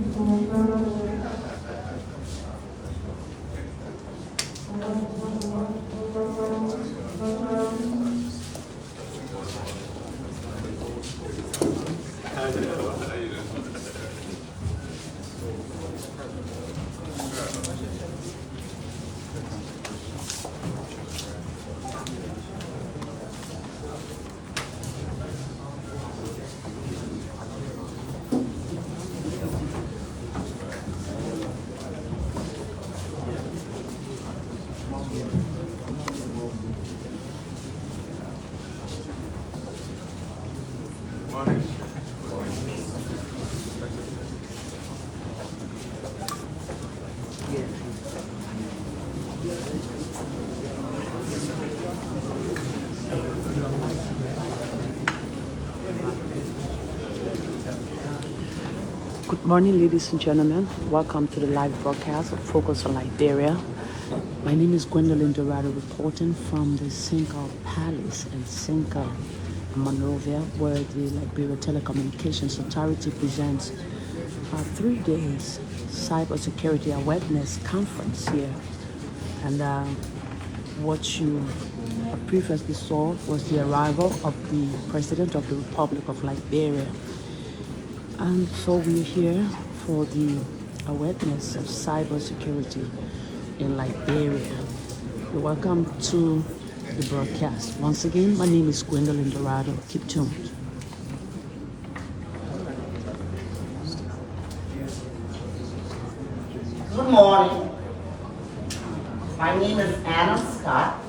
Good morning, ladies and gentlemen. Welcome to the live broadcast of Focus on Liberia. My name is Gwendolyn Dorado, reporting from the Single Palace in Single, Monrovia, where the Liberia Telecommunications Authority presents a 3 days cybersecurity awareness conference here. And what you previously saw was the arrival of the President of the Republic of Liberia. And so we're here for the awareness of cybersecurity in Liberia. You're welcome to the broadcast. Once again, my name is Gwendolyn Dorado. Keep tuned. Good morning. My name is Anna Scott,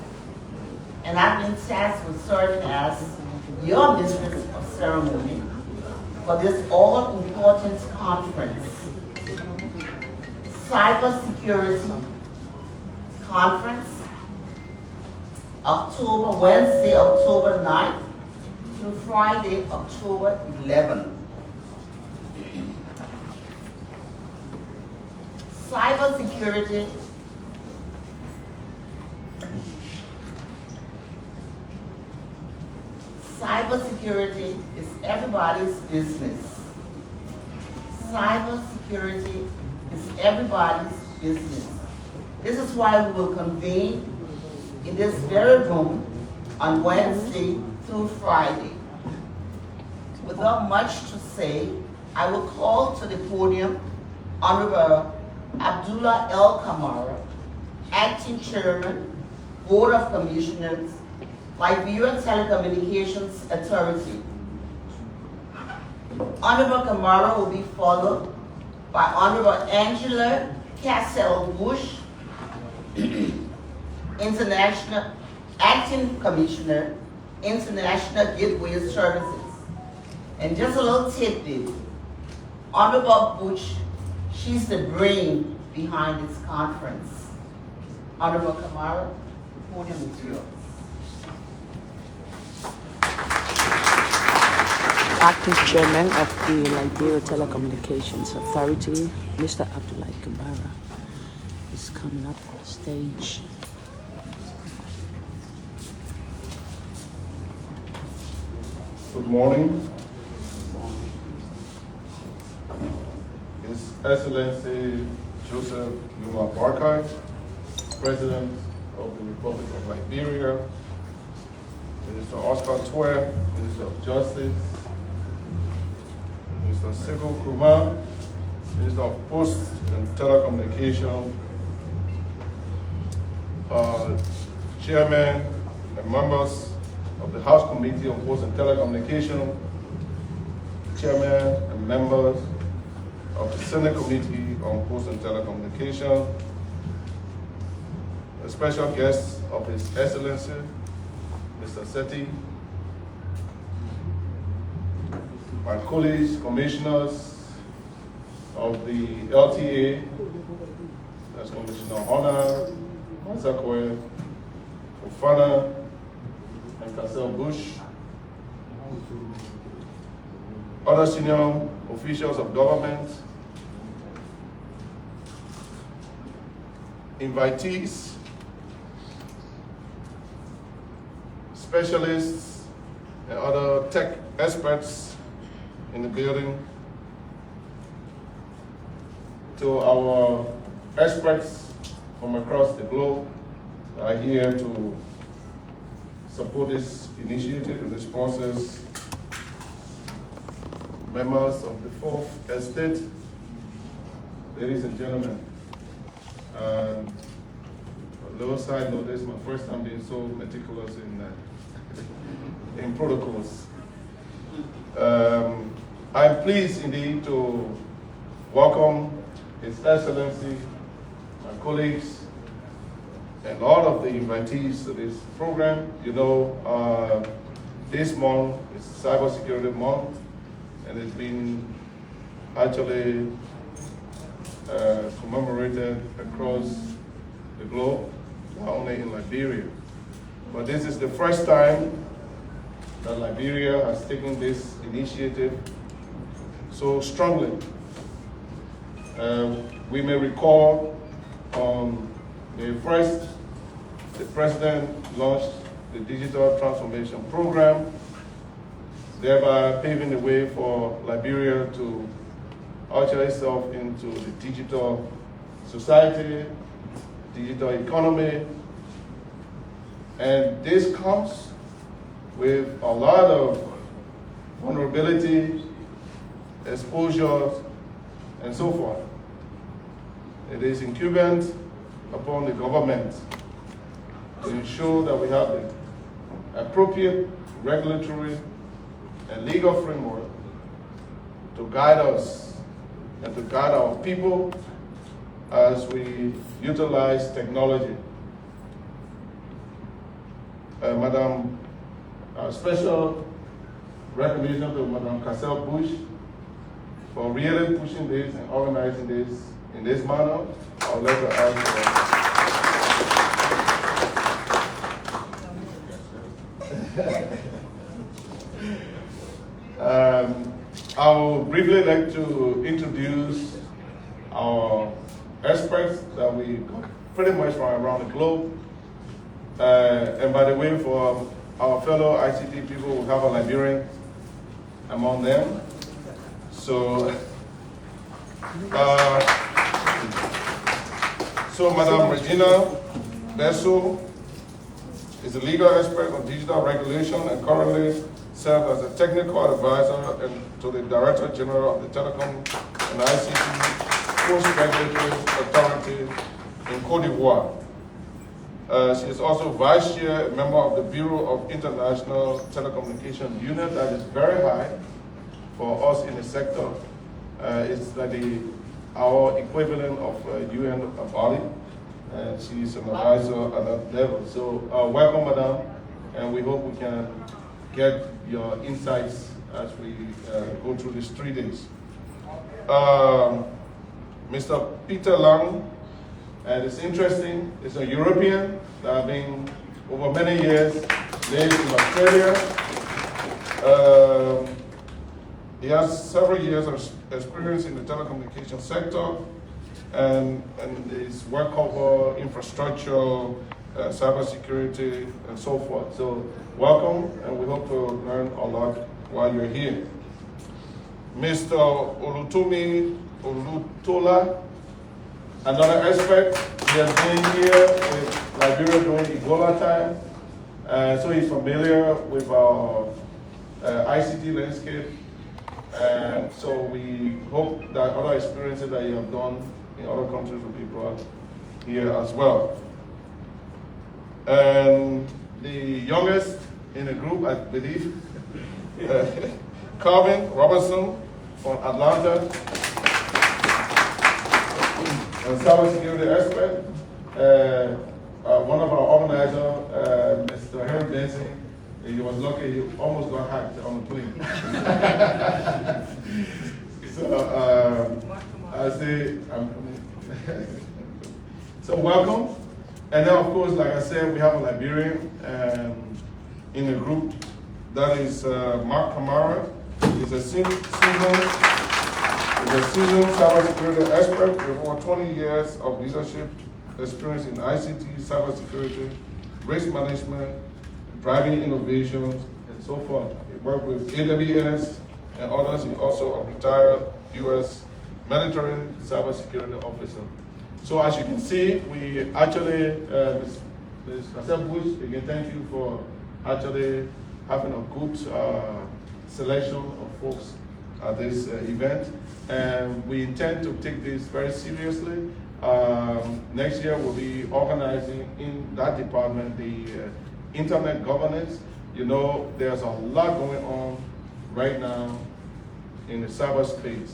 and I've been tasked with serving as your mistress of ceremony for this all-important conference, Cybersecurity Conference, Wednesday, October 9th through Friday, October 11th. Cybersecurity is everybody's business. Cybersecurity is everybody's business. This is why we will convene in this very room on Wednesday through Friday. Without much to say, I will call to the podium Honorable Abdullah L. Kamara, Acting Chairman, Board of Commissioners, Liberia Telecommunications Authority. Honorable Kamara will be followed by Honorable Angela Cassell-Bush, International Acting Commissioner, International Gateway Services. And just a little tidbit, Honorable Bush, she's the brain behind this conference. Honorable Kamara, the podium is yours. Acting Chairman of the Liberia Telecommunications Authority, Mr. Abdullah Kamara, is coming up on the stage. Good morning. His Excellency Joseph Nyuma Boakai, President of the Republic of Liberia, Minister Oscar Twer, Minister of Justice, Mr. Sekou Kuma, Minister of Post and Telecommunications, Chairman and members of the House Committee on Post and Telecommunications, Chairman and members of the Senate Committee on Post and Telecommunications, a special guest of His Excellency, Mr. Seti, my colleagues, commissioners of the LTA, that's Commissioner Honor, Mazakwe, Fofana, and Cassell-Bush, other senior officials of government, invitees, specialists, and other tech experts in the building. So our experts from across the globe are here to support this initiative and this process. Members of the Fourth Estate, ladies and gentlemen, a little side note, this is my first time being so meticulous in protocols. I'm pleased indeed to welcome His Excellency, my colleagues, and all of the invitees to this program. You know, this month is Cybersecurity Month, and it's been actually commemorated across the globe, not only in Liberia. But this is the first time that Liberia has taken this initiative so strongly. We may recall on May 1st, the President launched the Digital Transformation Program, thereby paving the way for Liberia to usher itself into the digital society, digital economy. And this comes with a lot of vulnerability, exposures, and so forth. It is incumbent upon the government to ensure that we have the appropriate regulatory and legal framework to guide us and to guide our people as we utilize technology. Madam, special recognition to Madam Cassell Bush for really pushing this and organizing this in this manner. I'll let her answer. I would briefly like to introduce our experts that we got pretty much from around the globe. And by the way, for our fellow ICT people, we have a Liberian among them. So, Madam Regina Besso is a legal expert on digital regulation and currently serves as a technical advisor to the Director General of the Telecom and ICT Post-Regulatory Authority in Côte d'Ivoire. She is also Vice Chair, a member of the Bureau of International Telecommunications Unit. That is very high for us in the sector. It's like our equivalent of UN body, and she's an advisor at that level. So welcome, Madam, and we hope we can get your insights as we go through these 3 days. Mr. Peter Lang, and it's interesting, it's a European that has been over many years lived in Australia. He has several years of experience in the telecommunications sector, and his work cover infrastructure, cybersecurity, and so forth. So welcome, and we hope to learn a lot while you're here. Mr. Olutumi Olutola, another expert. He has been here with Liberia during Ebola time, so he's familiar with our ICT landscape. And so we hope that other experiences that you have done in other countries will be brought here as well. And the youngest in the group, I believe, Calvin Robertson from Atlanta, a cybersecurity expert. One of our organizers, Mr. Harry Benson, he was lucky, he almost got hacked on the plane. So I say, so welcome. And then of course, like I said, we have a Liberian in the group. That is Mark Kamara. He's a seasoned cybersecurity expert with over 20 years of leadership experience in ICT, cybersecurity, risk management, driving innovations, and so forth. He worked with AWS and others. He's also a retired U.S. military cybersecurity officer. So as you can see, we actually, Ms. Bush, again, thank you for actually having a good selection of folks at this event. And we intend to take this very seriously. Next year we'll be organizing in that department the internet governance. You know, there's a lot going on right now in the cyberspace.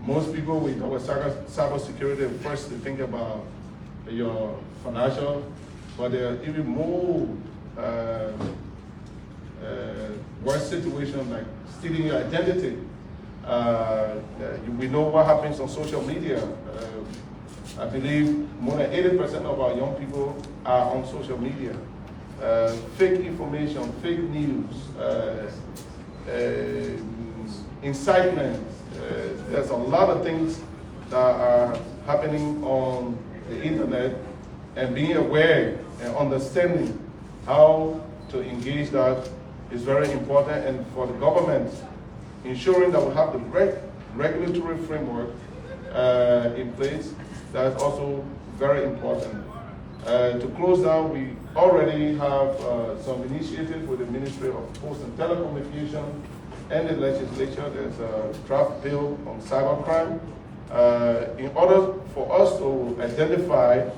Most people, when you talk about cybersecurity, first they think about your financial, but there are even more worse situations like stealing your identity. We know what happens on social media. I believe more than 80% of our young people are on social media. Fake information, fake news, incitement. There's a lot of things that are happening on the internet, and being aware and understanding how to engage that is very important. And for the government, ensuring that we have the regulatory framework in place, that's also very important. To close down, we already have some initiatives with the Ministry of Post and Telecommunications and the legislature. There's a draft bill on cybercrime. In order for us to identify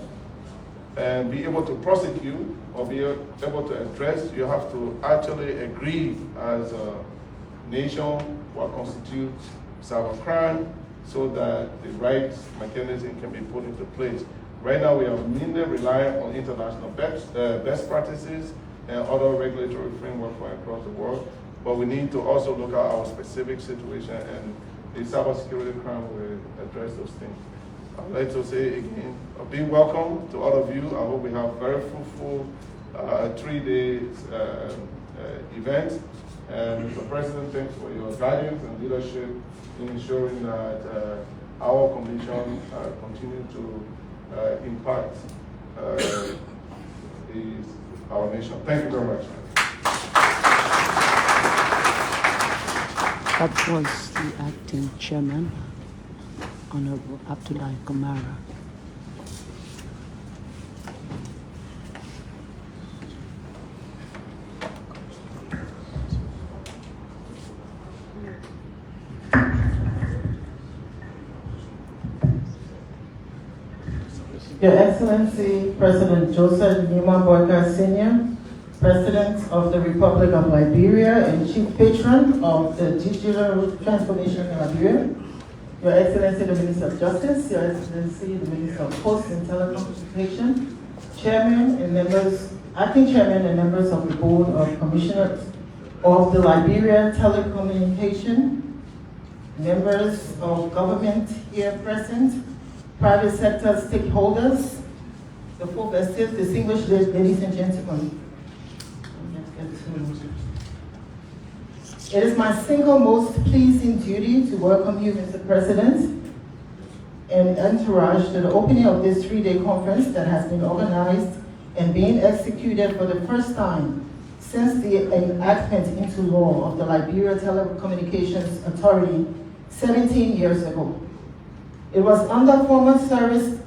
and be able to prosecute or be able to address, you have to actually agree as a nation what constitutes cybercrime so that the right mechanism can be put into place. Right now, we are mainly relying on international best practices and other regulatory framework from across the world, but we need to also look at our specific situation, and the cybersecurity crime will address those things. I'd like to say again, a big welcome to all of you. I hope we have very fruitful 3 days event. And Mr. President, thanks for your guidance and leadership in ensuring that our commission continue to impact our nation. Thank you very much. That was the acting chairman, Honorable Abdullahi Kamara. Your Excellency, President Joseph Nyuma Boakai Sr., President of the Republic of Liberia and Chief Patron of the Digital Transformation in Liberia, Your Excellency, the Minister of Justice, Your Excellency, the Minister of Post and Telecommunications, Chairman and members, Acting Chairman and members of the Board of Commissioners of the Liberia Telecommunications, members of government here present, private sector stakeholders, the full festive, distinguished ladies and gentlemen. It is my single most pleasing duty to welcome you, Mr. President, and entourage to the opening of this 3-day conference that has been organized and being executed for the first time since the enactment into law of the Liberia Telecommunications Authority 17 years ago. It was under former service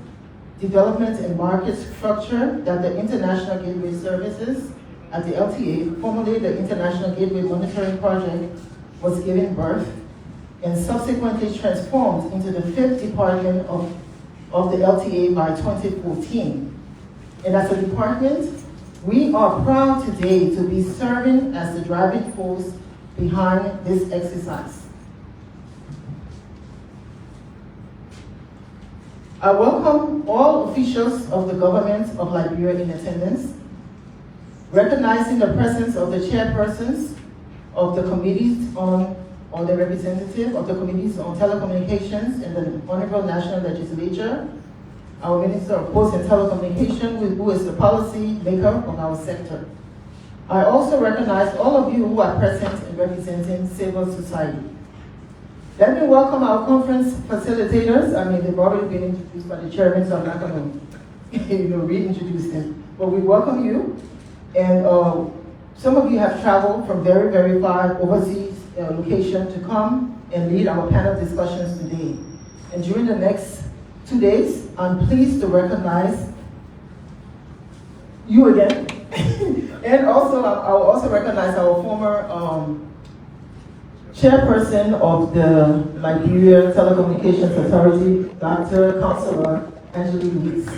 development and market structure that the International Gateway Services at the LTA, formerly the International Gateway Monitoring Project, was given birth and subsequently transformed into the 5th department of the LTA by 2014. And as a department, we are proud today to be serving as the driving force behind this exercise. I welcome all officials of the government of Liberia in attendance, recognizing the presence of the chairpersons of the committees or the representative of the committees on telecommunications in the Honorable National Legislature, our Minister of Post and Telecommunications, who is the policy maker of our sector. I also recognize all of you who are present and representing civil society. Let me welcome our conference facilitators. I mean, they've already been introduced by the chairman, so I'm not going to reintroduce them. But we welcome you. And some of you have traveled from very, very far overseas location to come and lead our panel discussions today. And during the next 2 days, I'm pleased to recognize you again. And also, I will also recognize our former chairperson of the Liberia Telecommunications Authority, Dr. Councilor Angelique Weeks.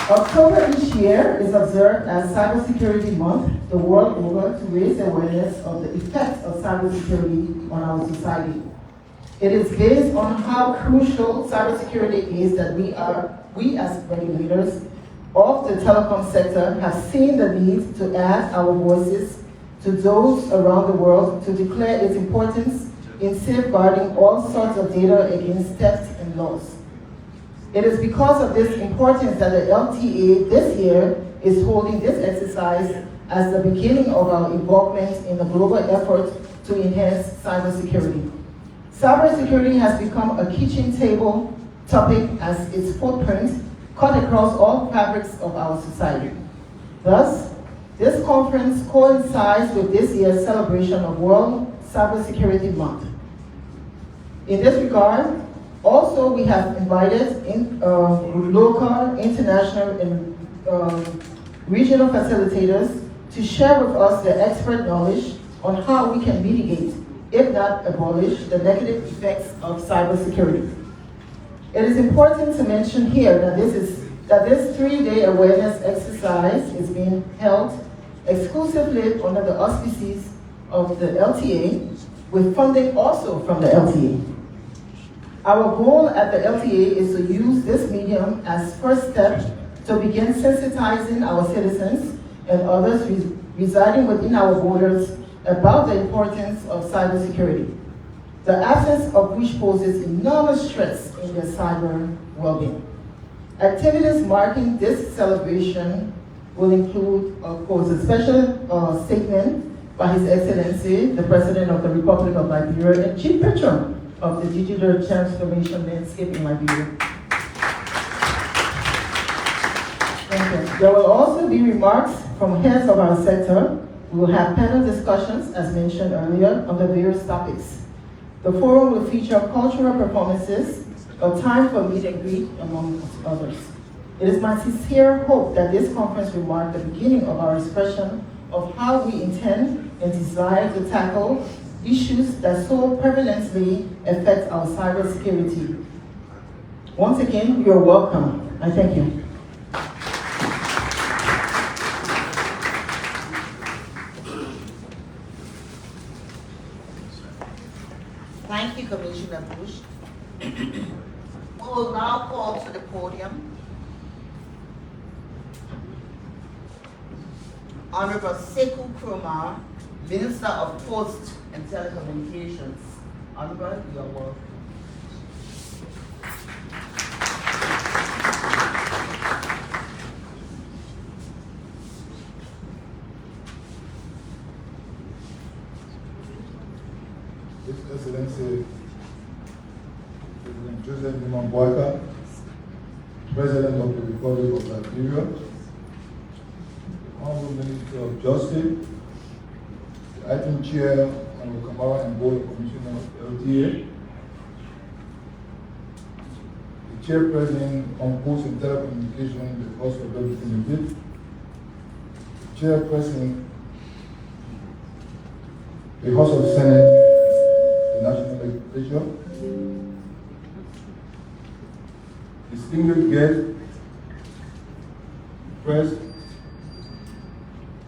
October each year is observed as Cybersecurity Month the world over to raise awareness of the effects of cybersecurity on our society. It is based on how crucial cybersecurity is that we as regulators of the telecom sector have seen the need to add our voices to those around the world to declare its importance in safeguarding all sorts of data against theft and loss. It is because of this importance that the LTA this year is holding this exercise as the beginning of our involvement in the global effort to enhance cybersecurity. Cybersecurity has become a kitchen table topic as its footprint cut across all fabrics of our society. Thus, this conference coincides with this year's celebration of World Cybersecurity Month. In this regard, also we have invited local, international, and regional facilitators to share with us their expert knowledge on how we can mitigate, if not abolish, the negative effects of cybersecurity. It is important to mention here that this 3-day awareness exercise is being held exclusively under the auspices of the LTA, with funding also from the LTA. Our goal at the LTA is to use this medium as first step to begin sensitizing our citizens and others residing within our borders about the importance of cybersecurity, the absence of which poses enormous stress in their cyber well-being. Activities marking this celebration will include, of course, a special statement by His Excellency, the President of the Republic of Liberia and Chief Patron of the digital transformation landscape in Liberia. There will also be remarks from heads of our sector. We will have panel discussions, as mentioned earlier, on the various topics. The forum will feature cultural performances, a time for meet and greet, among others. It is my sincere hope that this conference will mark the beginning of our expression of how we intend and desire to tackle issues that so prevalently affect our cybersecurity. Once again, you're welcome. I thank you. Thank you, Commissioner Bush. We will now call to the podium Honorable Sekou Krumah, Minister of Post and Telecommunications. Honorable, you are welcome. His Excellency President Joseph Nyuma Boakai, President of the Republic of Liberia, Honorable Minister of Justice, the Acting Chair, Honorable Kamara and Board Commissioner of LTA, the Chairperson on Post and Telecommunications, the House of Representatives, the Chairperson, the House of Senate, the National Legislature, distinguished guests, press,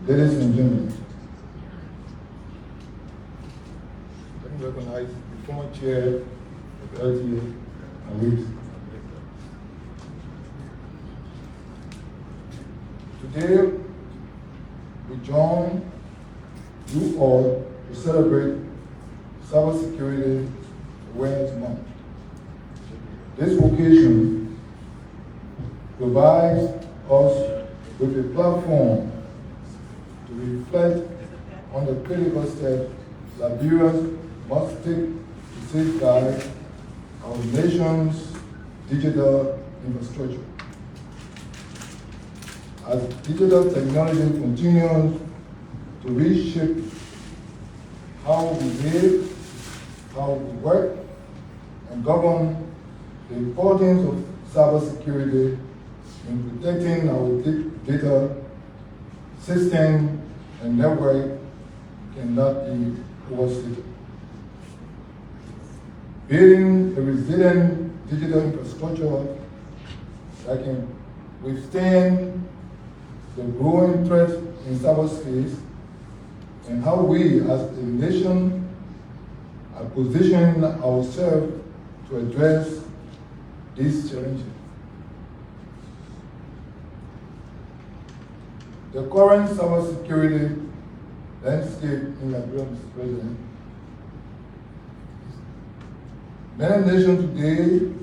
ladies and gentlemen. Let me recognize the former chair of LTA and Weeks. Today, we join you all to celebrate Cybersecurity Awareness Month. This occasion provides us with a platform to reflect on the critical steps Liberians must take to safeguard our nation's digital infrastructure. As digital technology continues to to reshape how we live, how we work, and govern the importance of cybersecurity in protecting our data system and network cannot be overstated. Building a resilient digital infrastructure that can withstand the growing threat in cyberspace and how we as a nation are positioning ourselves to address these challenges. The current cybersecurity landscape in Liberia, Mr. President, many nations today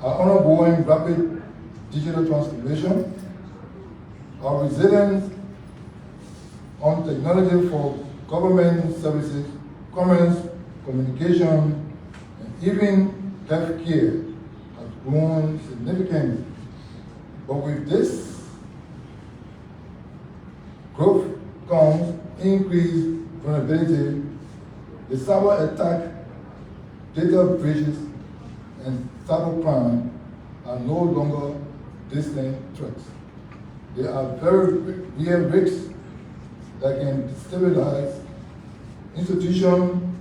are undergoing rapid digital transformation. Our resilience on technology for government services, commerce, communication, and even healthcare has grown significantly. But with this growth comes increased vulnerability. The cyber attack, data breaches, and cybercrime are no longer distant threats. They are very real risks that can destabilize institutions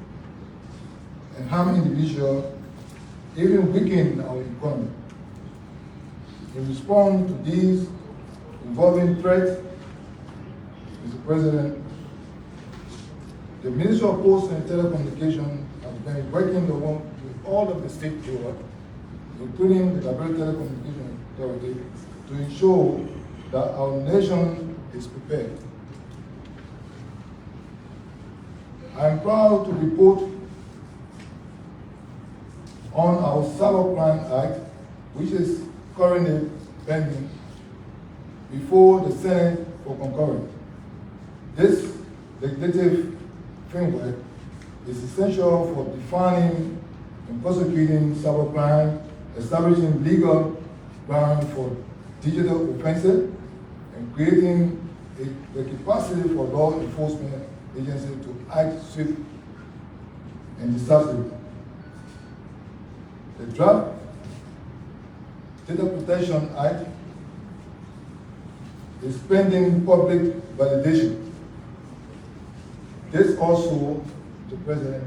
and harm individuals, even weaken our economy. In response to these evolving threats, Mr. President, the Ministry of Posts and Telecommunications has been working along with all of the stakeholders, including the Liberia Telecommunications Authority, to ensure that our nation is prepared. I am proud to report on our Cybercrime Act, which is currently pending before the Senate for concurrence. This legislative framework is essential for defining and prosecuting cybercrime, establishing legal ground for digital offenses, and creating the capacity for law enforcement agencies to act swift and decisively. The draft Data Protection Act is pending public validation. This also, Mr. President,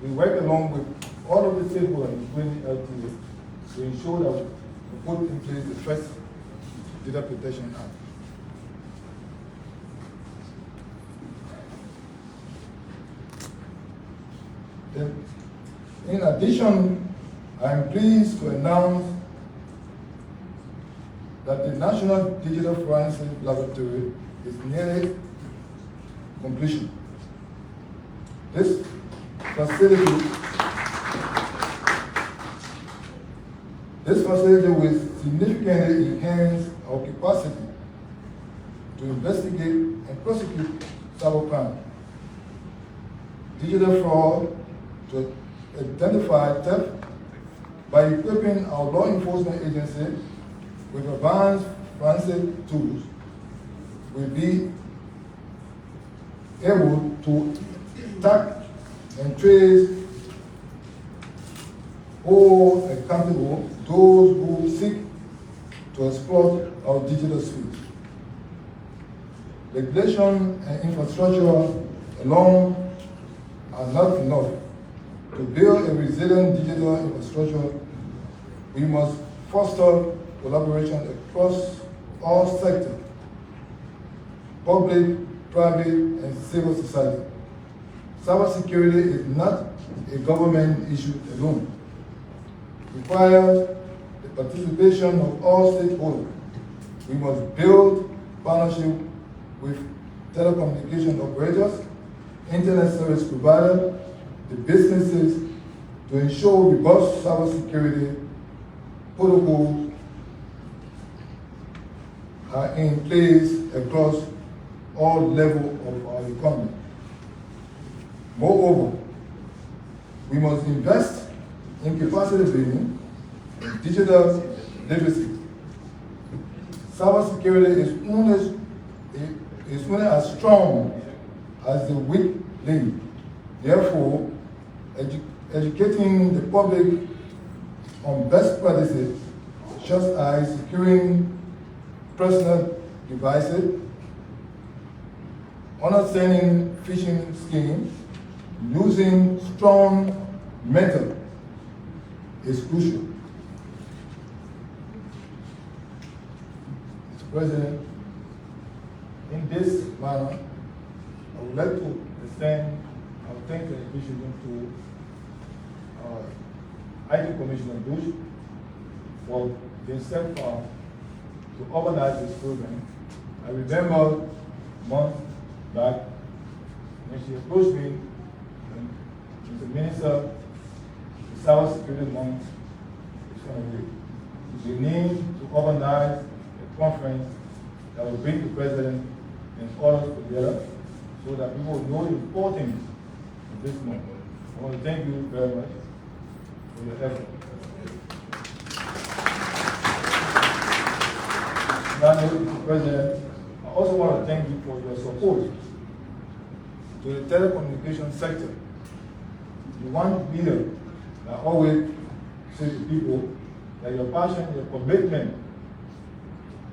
we work along with all of the stakeholders, including LTA, to ensure that we put in place the first Data Protection Act. Then, in addition, I am pleased to announce that the National Digital Forensic Laboratory is nearly completion. This facility will significantly enhance our capacity to investigate and prosecute cybercrime, digital fraud, to identify theft by equipping our law enforcement agency with advanced forensic tools. Will be able to track and trace hold accountable those who seek to exploit our digital space. Regulation and infrastructure alone are not enough. To build a resilient digital infrastructure, we must foster collaboration across all sectors, public, private, and civil society. Cybersecurity is not a government issue alone. It requires the participation of all stakeholders. We must build partnership with telecommunication operators, internet service providers, the businesses to ensure robust cybersecurity protocols are in place across all levels of our economy. Moreover, we must invest in capacity building and digital literacy. Cybersecurity is only as strong as the weak link. Therefore, educating the public on best practices such as securing personal devices, understanding phishing schemes, using strong method is crucial. Mr. President, in this manner, I would like to extend our thanks and appreciation to IT Commissioner Bush for being steadfast to organize this program. I remember months back when she approached me and the Minister, the Cybersecurity month is going to be. We need to organize a conference that will bring the President and others together so that people know the importance of this month. I want to thank you very much for your effort. Now, Mr. President, I also want to thank you for your support to the telecommunications sector. The one leader that always say to people that your passion, your commitment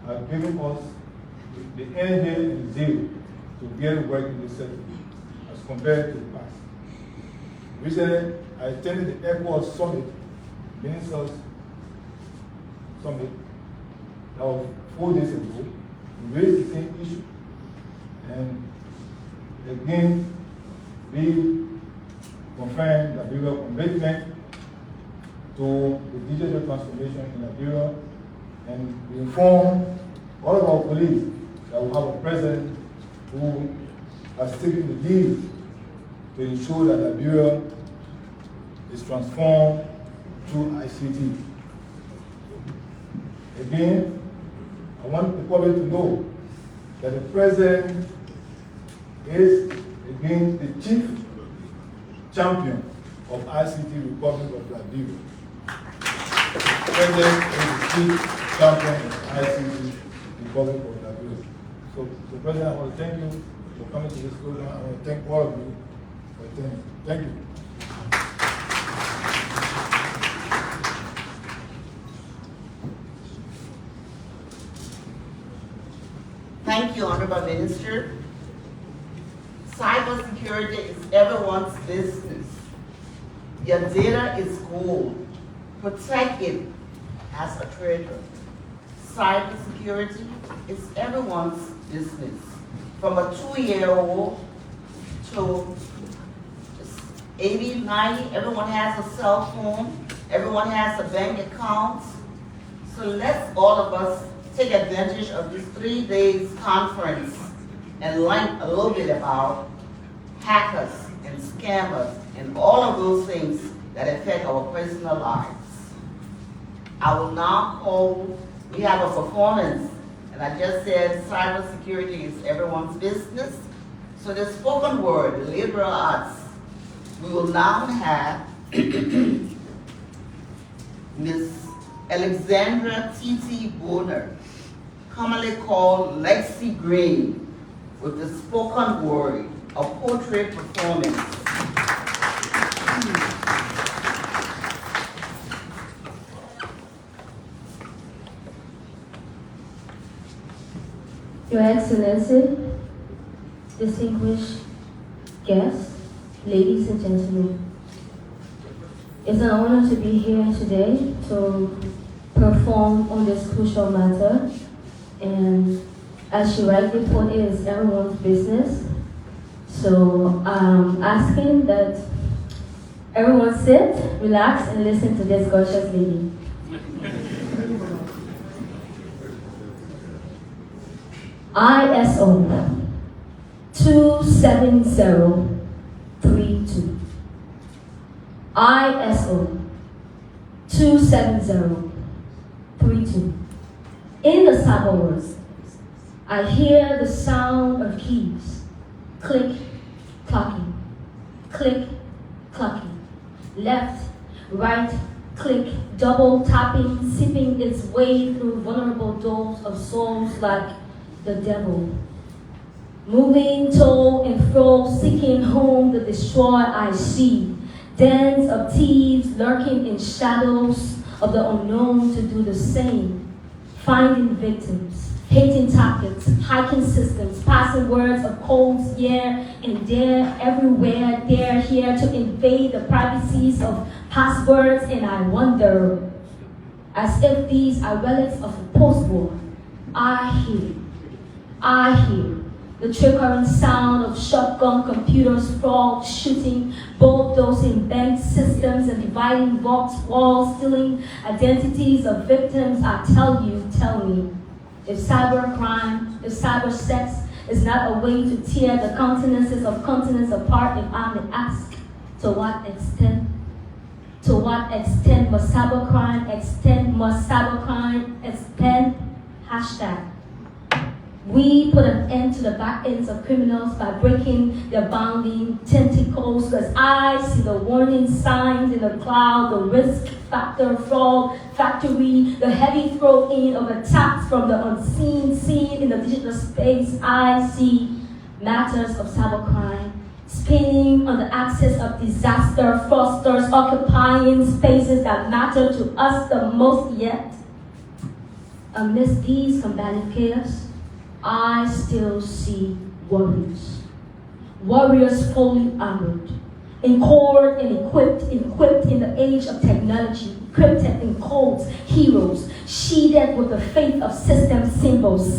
have given us the energy and zeal to get work in this sector as compared to the past. Recently, I attended the Airport Summit, Ministers Summit, that was 4 days ago. We raised the same issue. And again, we confirmed Liberia's commitment to the digital transformation in Liberia, and we informed all of our colleagues that we have a president who has taken the lead to ensure that Liberia is transformed through ICT. Again, I want the public to know that the president is again the chief champion of ICT Republic of Liberia. The president is the chief champion of ICT Republic of Liberia. So, the president, I want to thank you for coming to this program. I want to thank all of you for attending. Thank you. Thank you, Honorable Minister. Cybersecurity is everyone's business. Your data is gold. Protect it as a treasure. Cybersecurity is everyone's business. From a 2-year-old to 80, 90, everyone has a cell phone, everyone has a bank account. So let's all of us take advantage of this 3 days conference and learn a little bit about hackers and scammers and all of those things that affect our personal lives. I will now call, we have a performance, and I just said cybersecurity is everyone's business. So the spoken word, the liberal arts, we will now have Ms. Alexandra T.T. Bonner, commonly called Lexi Green, with the spoken word, a poetry performance. Your Excellency, distinguished guests, ladies and gentlemen, it's an honor to be here today to perform on this crucial matter. And as she rightly put it, it's everyone's business. So I'm asking that everyone sit, relax, and listen to this gorgeous lady. ISO 27032. ISO 27032. In the cyber world, I hear the sound of keys. Click, clocking. Click, clocking. Left, right, click, double tapping, sipping its way through vulnerable doors of souls like the devil. Moving to and fro, seeking whom to destroy I see. Dens of thieves lurking in shadows of the unknown to do the same. Finding victims, hating targets, hacking systems, passing words of codes here and there, everywhere, there, here, to invade the privacies of passwords. And I wonder, as if these are relics of the post-war, I hear the trickling sound of shotgun computers, frog shooting, bulldozing bank systems and dividing vaults, walls, stealing identities of victims. I tell me, if cybercrime, if cyber sex is not a way to tear the continents of continents apart, if I may ask, to what extent? To what extent must cybercrime extend? Must cybercrime expand? Hashtag. We put an end to the back ends of criminals by breaking their bounding tentacles, because I see the warning signs in the cloud, the risk factor, fraud factory, the heavy throw in of attacks from the unseen scene in the digital space. I see matters of cybercrime spinning on the axis of disaster, fraudsters occupying spaces that matter to us the most. Yet, amidst these combative chaos, I still see warriors. Warriors fully armored, encored and equipped in the age of technology, encrypted in codes, heroes, sheathed with the faith of system symbols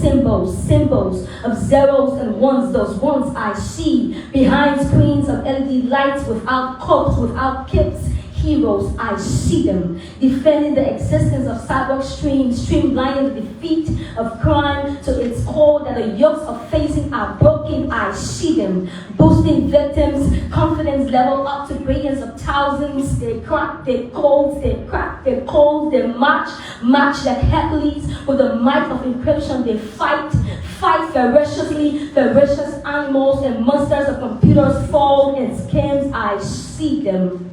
of zeros and ones, those ones I see behind screens of LED lights without copes, without kits. Heroes, I see them defending the existence of cyber streamlining the defeat of crime to its core, that the yokes of facing are broken. I see them boosting victims' confidence level up to billions of thousands. They crack their codes, they march like Hercules with the might of encryption. They fight ferociously, ferocious animals and monsters of computers fall and scams. I see them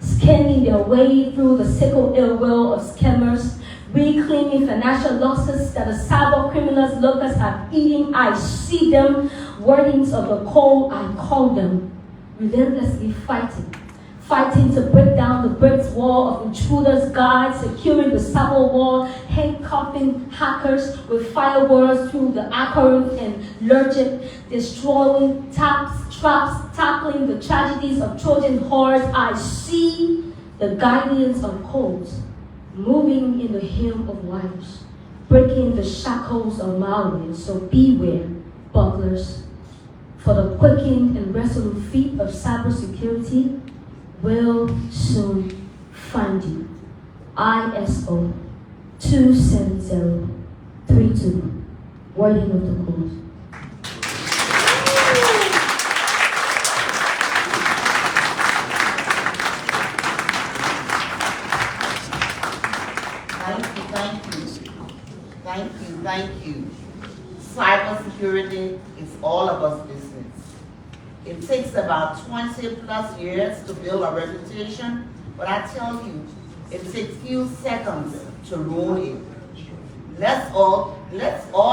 scanning their way through the sickle ill will of scammers, reclaiming financial losses that the cyber criminals locusts are eating. I see them, wordings of the cold, I call them, relentlessly fighting to break down the bricks wall of intruders' guards, securing the cyber wall, handcuffing hackers with fireworks through the acrid and lurgic, destroying traps, tackling the tragedies of Trojan hordes. I see the guardians of codes moving in the hem of wires, breaking the shackles of malware. So beware, bucklers, for the quickened and resolute feet of cybersecurity will soon find you. ISO 27032, wording of the code. Thank you. Cybersecurity is all of us business. It takes about 20 plus years to build a reputation, but I tell you, it takes few seconds to ruin it. Let's all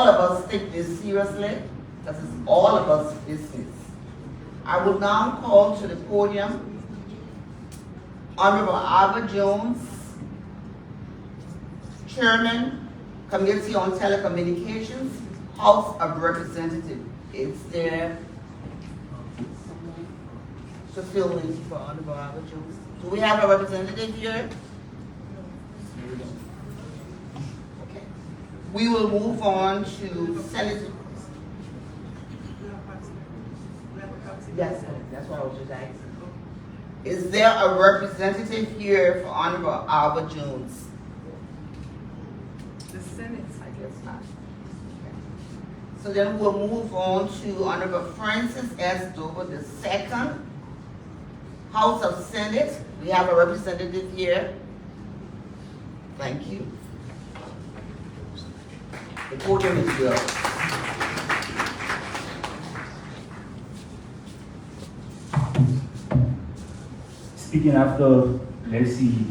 of us take this seriously, because it's all of us business. I will now call to the podium Honorable Albert Jones, Chairman, Committee on Telecommunications, House of Representatives. Is there to fill in for Honorable Albert Jones? Do we have a representative here? Okay. We will move on to Senator. Yes, that's what I was just asking. Is there a representative here for Honorable Albert Jones? The Senate, I guess not. Okay. So then we'll move on to Honorable Francis S. Dover II, House of Senate. We have a representative here. Thank you. The podium is yours. Speaking after Nancy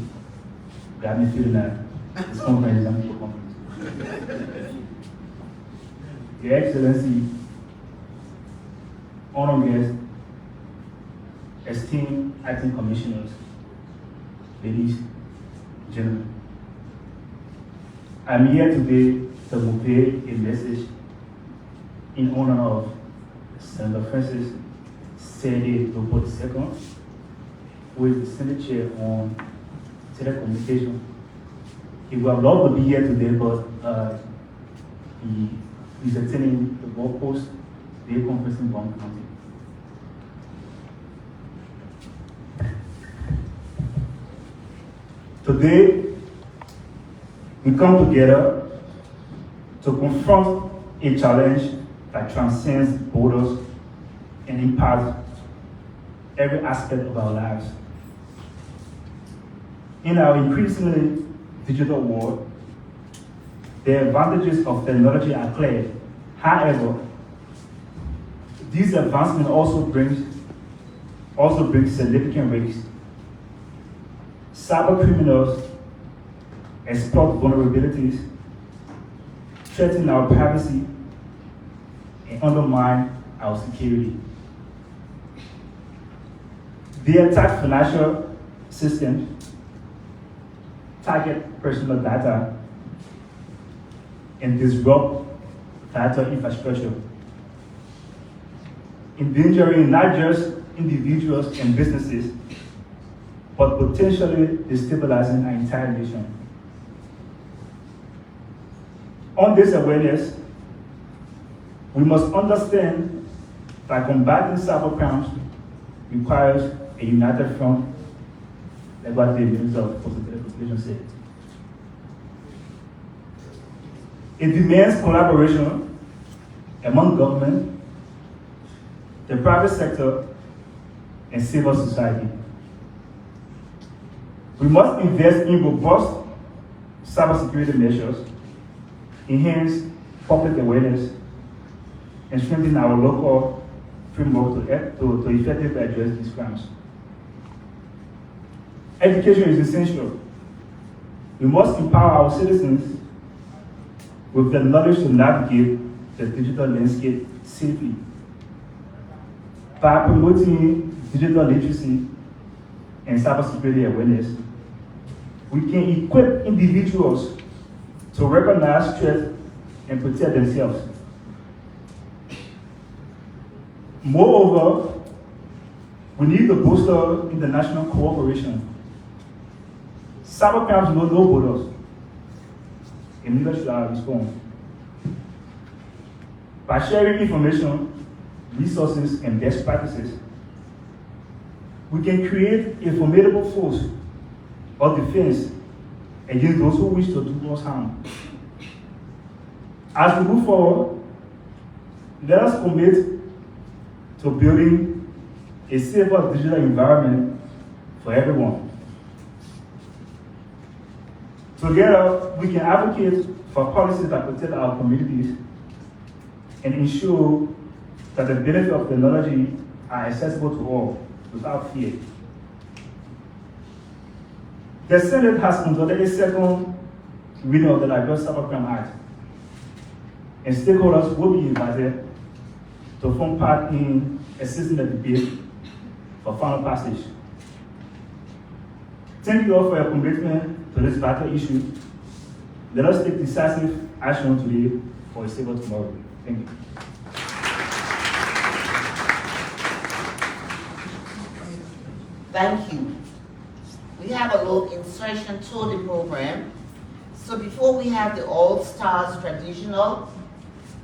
got me feeling that this conference is a conference. Your Excellency, honored guests, esteemed acting commissioners, ladies, gentlemen. I'm here today to convey a message in honor of Senator Francis Sede Dopo II, who is the Senate Chair on Telecommunications. He would have loved to be here today, but he's attending the Gulf Coast Day Conference in Bond County. Today, we come together to confront a challenge that transcends borders and impacts every aspect of our lives. In our increasingly digital world, the advantages of technology are clear. However, these advancements also bring significant risks. Cyber criminals exploit vulnerabilities, threaten our privacy, and undermine our security. They attack financial systems, target personal data, and disrupt data infrastructure, endangering not just individuals and businesses, but potentially destabilizing our entire nation. On this awareness, we must understand that combating cybercrimes requires a united front, like what the Minister of Telecommunications said. It demands collaboration among government, the private sector, and civil society. We must invest in robust cybersecurity measures, enhance public awareness, and strengthen our local framework to effectively address these crimes. Education is essential. We must empower our citizens with the knowledge to navigate the digital landscape safely. By promoting digital literacy and cybersecurity awareness, we can equip individuals to recognize threats and protect themselves. Moreover, we need to bolster international cooperation. Cybercrimes know no borders, and neither should our response. By sharing information, resources, and best practices, we can create a formidable force of defense against those who wish to do us harm. As we move forward, let us commit to building a safer digital environment for everyone. Together, we can advocate for policies that protect our communities and ensure that the benefits of technology are accessible to all without fear. The Senate has conducted a second reading of the Liberia Cybercrime Act, and stakeholders will be invited to form part in assisting the debate for final passage. Thank you all for your commitment to this vital issue. Let us take decisive action today for a safer tomorrow. Thank you. Thank you. We have a little insertion to the program. So before we have the All Stars traditional,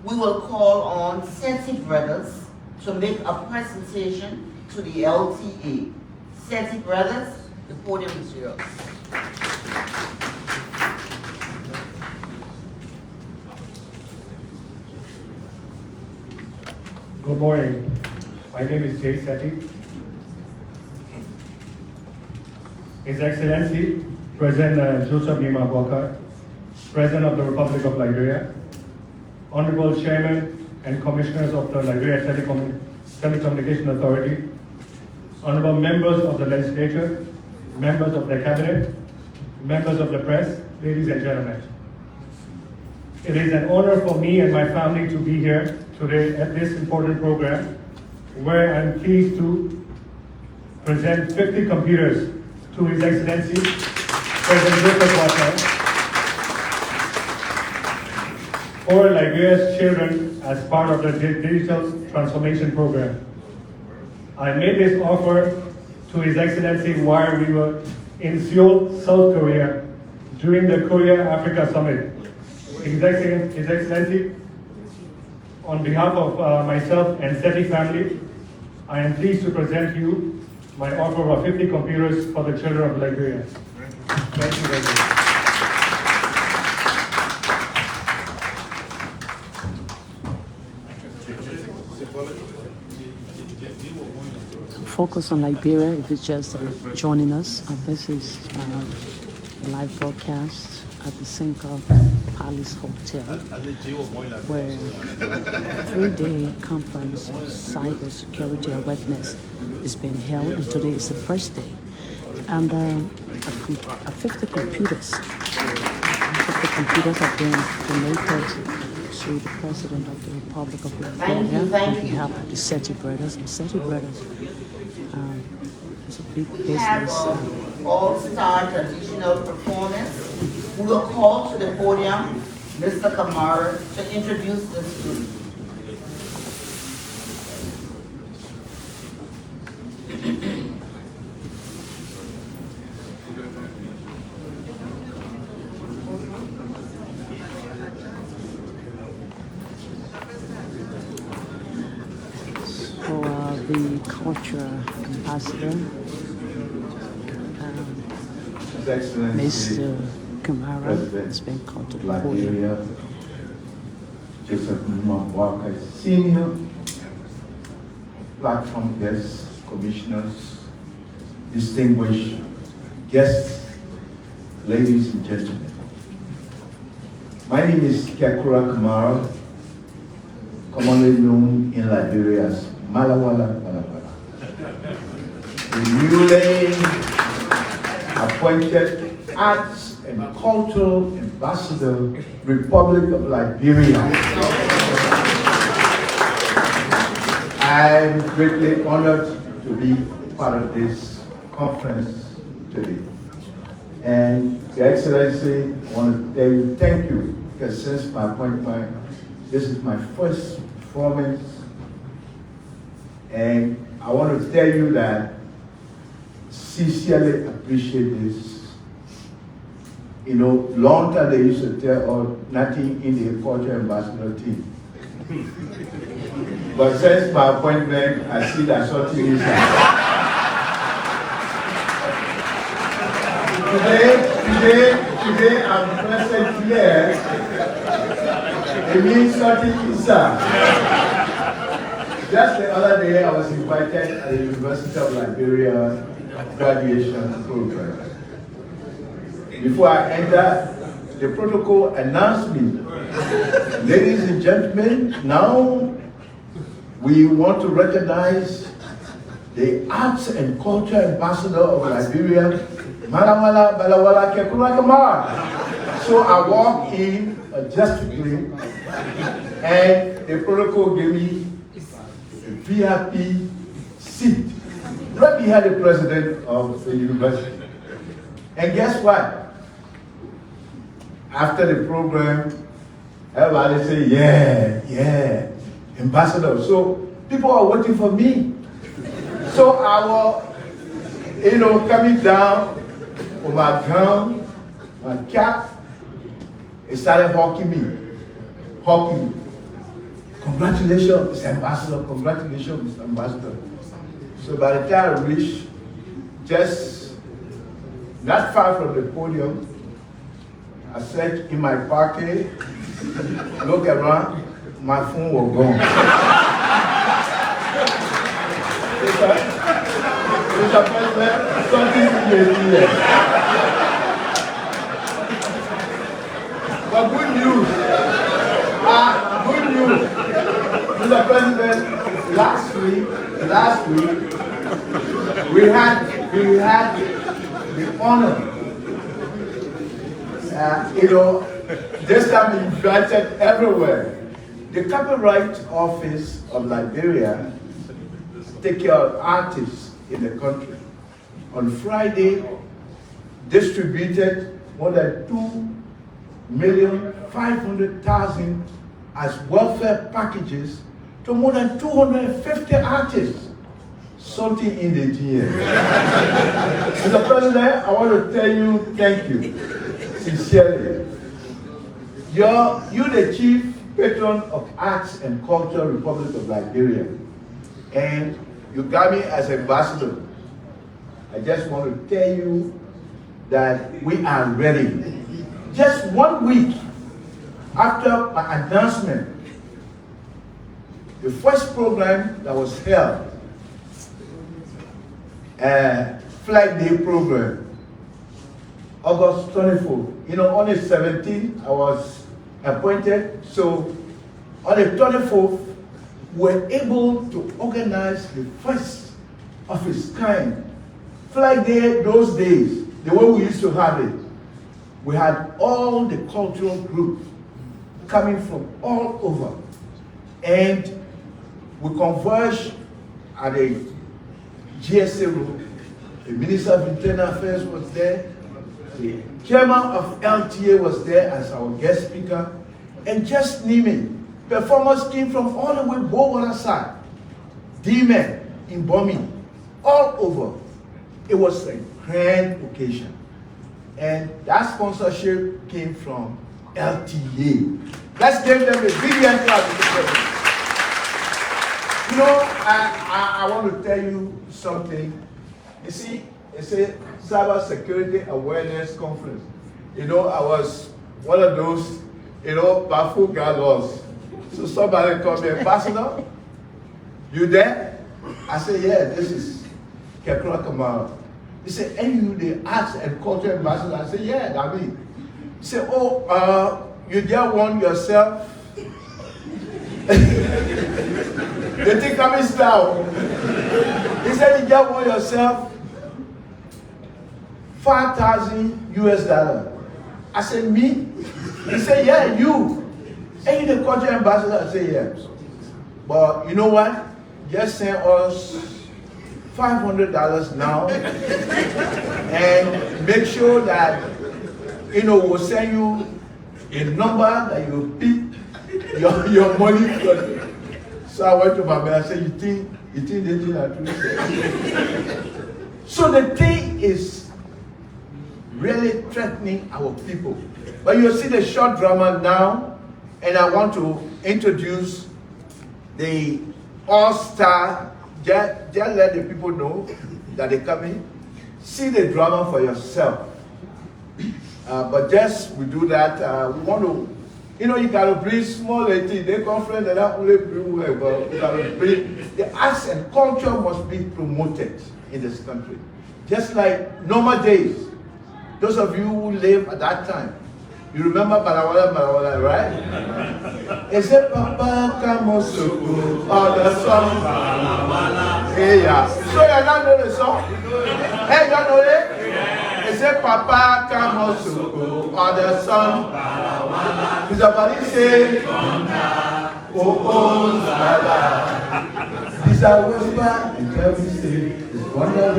we will call on Seti Brothers to make a presentation to the LTA. Seti Brothers, the podium is yours. Good morning. My name is Jay Seti. His Excellency, President Joseph Nyuma Boakai, President of the Republic of Liberia, Honorable Chairman and Commissioners of the Liberia Telecommunications Authority, Honorable members of the legislature, members of the cabinet, members of the press, ladies and gentlemen. It is an honor for me and my family to be here today at this important program where I'm pleased to present 50 computers to His Excellency President Joseph Boakai for Liberia's children as part of the digital transformation program. I made this offer to His Excellency while we were in Seoul, South Korea, during the Korea-Africa Summit. His Excellency, on behalf of myself and SETI family, I am pleased to present you my offer of 50 computers for the children of Liberia. Thank you very much. Focus on Liberia, if you're just joining us, this is a live broadcast at the Cinco Palace Hotel, where a 3-day conference of cybersecurity awareness is being held, and today is the first day. And 50 computers have been donated to the President of the Republic of Liberia on behalf of the SETI brothers. The SETI brothers is a big business. All-star traditional performance. We will call to the podium Mr. Kamara to introduce this group. The culture ambassador, Mr. Kamara, has been called to the podium. Liberia, Joseph Nyuma Boakai, senior platform guests, commissioners, distinguished guests, ladies and gentlemen. My name is Kekura Kamara, commonly known in Liberia as Malawala Balabala, the newly appointed Arts and Cultural Ambassador, Republic of Liberia. I'm greatly honored to be part of this conference today. And Your Excellency, I want to thank you, because since my appointment, this is my first performance. And I want to tell you that sincerely appreciate this. You know, long time they used to tell us nothing in the culture ambassador team. But since my appointment, I see that something is happening. Today I'm present here. It means something is up. Just the other day, I was invited at the University of Liberia graduation program. Before I enter, the protocol announced me, ladies and gentlemen, now we want to recognize the Arts and Culture Ambassador of Liberia, Malawala Balawala Kekura Kamara. So I walked in majestically, and the protocol gave me VIP seat right behind the president of the university. And guess what? After the program, everybody say, yeah, ambassador. So people are waiting for me. So I was, coming down with my gown, my cap, it started hawking me. Congratulations, Mr. Ambassador. Congratulations, Mr. Ambassador. So by the time I reached, just not far from the podium, I sat in my pocket, look around, my phone was gone. Mr. President, something is here. But good news. Good news. Mr. President, last week, we had the honor, this time invited everywhere. The Copyright Office of Liberia take care of artists in the country. On Friday, distributed more than 2,500,000 as welfare packages to more than 250 artists. Something in the GM. Mr. President, I want to tell you thank you, sincerely. You're the chief patron of Arts and Culture Republic of Liberia, and you got me as ambassador. I just want to tell you that we are ready. Just 1 week after my announcement, the first program that was held, Flag Day program, August 24th. You know, on the 17th, I was appointed. So on the 24th, we were able to organize the first of its kind Flag Day. Those days, the way we used to have it, we had all the cultural groups coming from all over, and we converged at a GSA room. The Minister of Internal Affairs was there, the Chairman of LTA was there as our guest speaker, and just naming, performers came from all the way Boakai side, D-Men in Bomi, all over. It was a grand occasion. And that sponsorship came from LTA. Let's give them a big hand clap. You know, I want to tell you something. You see, it's a Cybersecurity Awareness Conference. You know, I was one of those, powerful gallows. So somebody called me, Ambassador, you there? I said, yeah, this is Kekra Kamara. He said, and you the Arts and Culture Ambassador? I said, yeah, that's me. He said, oh, you just won yourself. You think I'm in style? He said, you just won yourself $5,000 US. I said, me? He said, yeah, you. And you the Culture Ambassador? I said, yeah. But you know what? Just send us $500 now and make sure that, we'll send you a number that you pick your money for. So I went to my man and said, you think they do that too? So the thing is really threatening our people. But you'll see the short drama now, and I want to introduce the all-star. Just let the people know that they're coming. See the drama for yourself. But just we do that. We want to, you gotta bring small AT. They conference that not only bring well, but we gotta bring the arts and culture must be promoted in this country. Just like normal days. Those of you who live at that time, you remember Balawala, right? Is it Papa Kamosoko or the song? Hey, yeah. So you don't know the song? Hey, you don't know it? Is it Papa Kamosoko or the song? Mr. Bali say, oh, Zala. This I was back and tell me say, it's one of the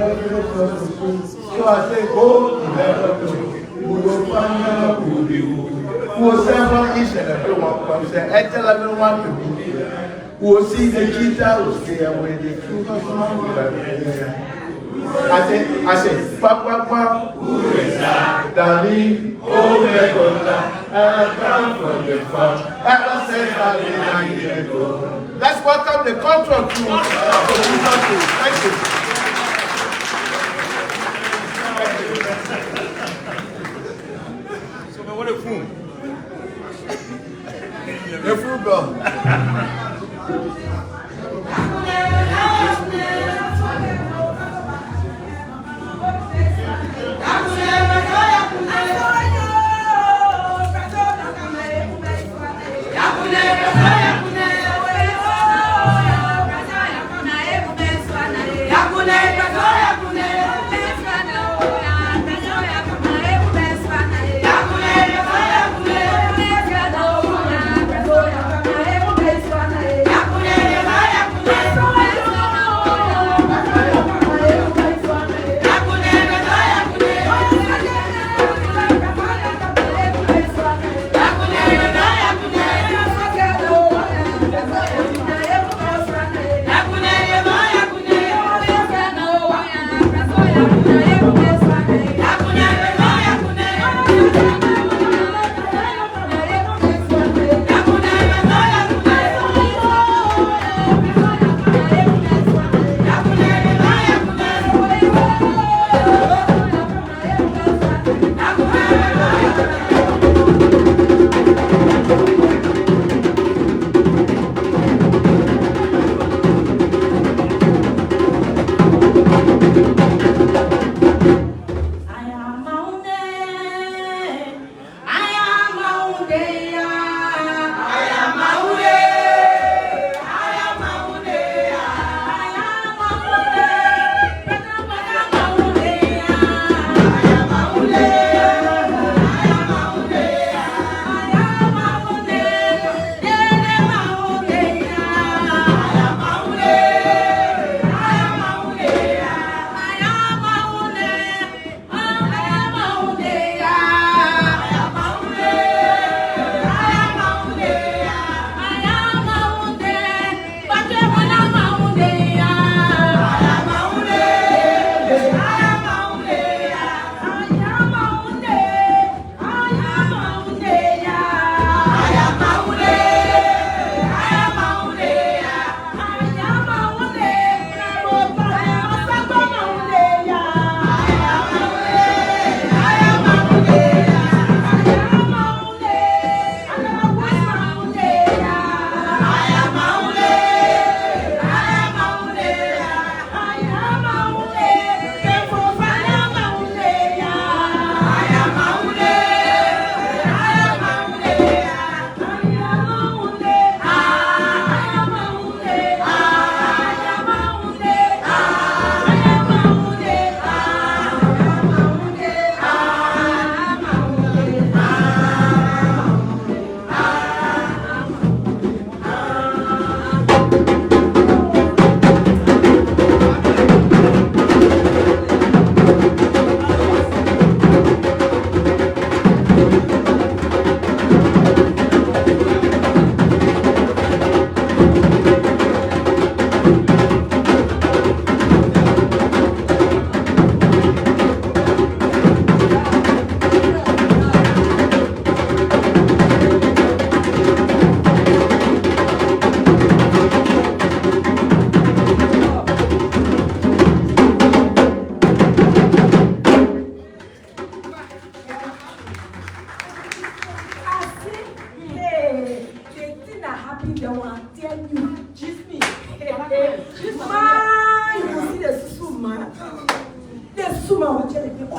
so I say, go, never go. We will find out who we will several each and everyone comes and tell everyone to be here. We will see the guitar, will stay away, the truth of song will be here. I say, Papa, who is that? Darling, oh, Megota, I come from the farm. Ever since I did 9 years ago. Let's welcome the contract to thank you. What a fool. The fool gone.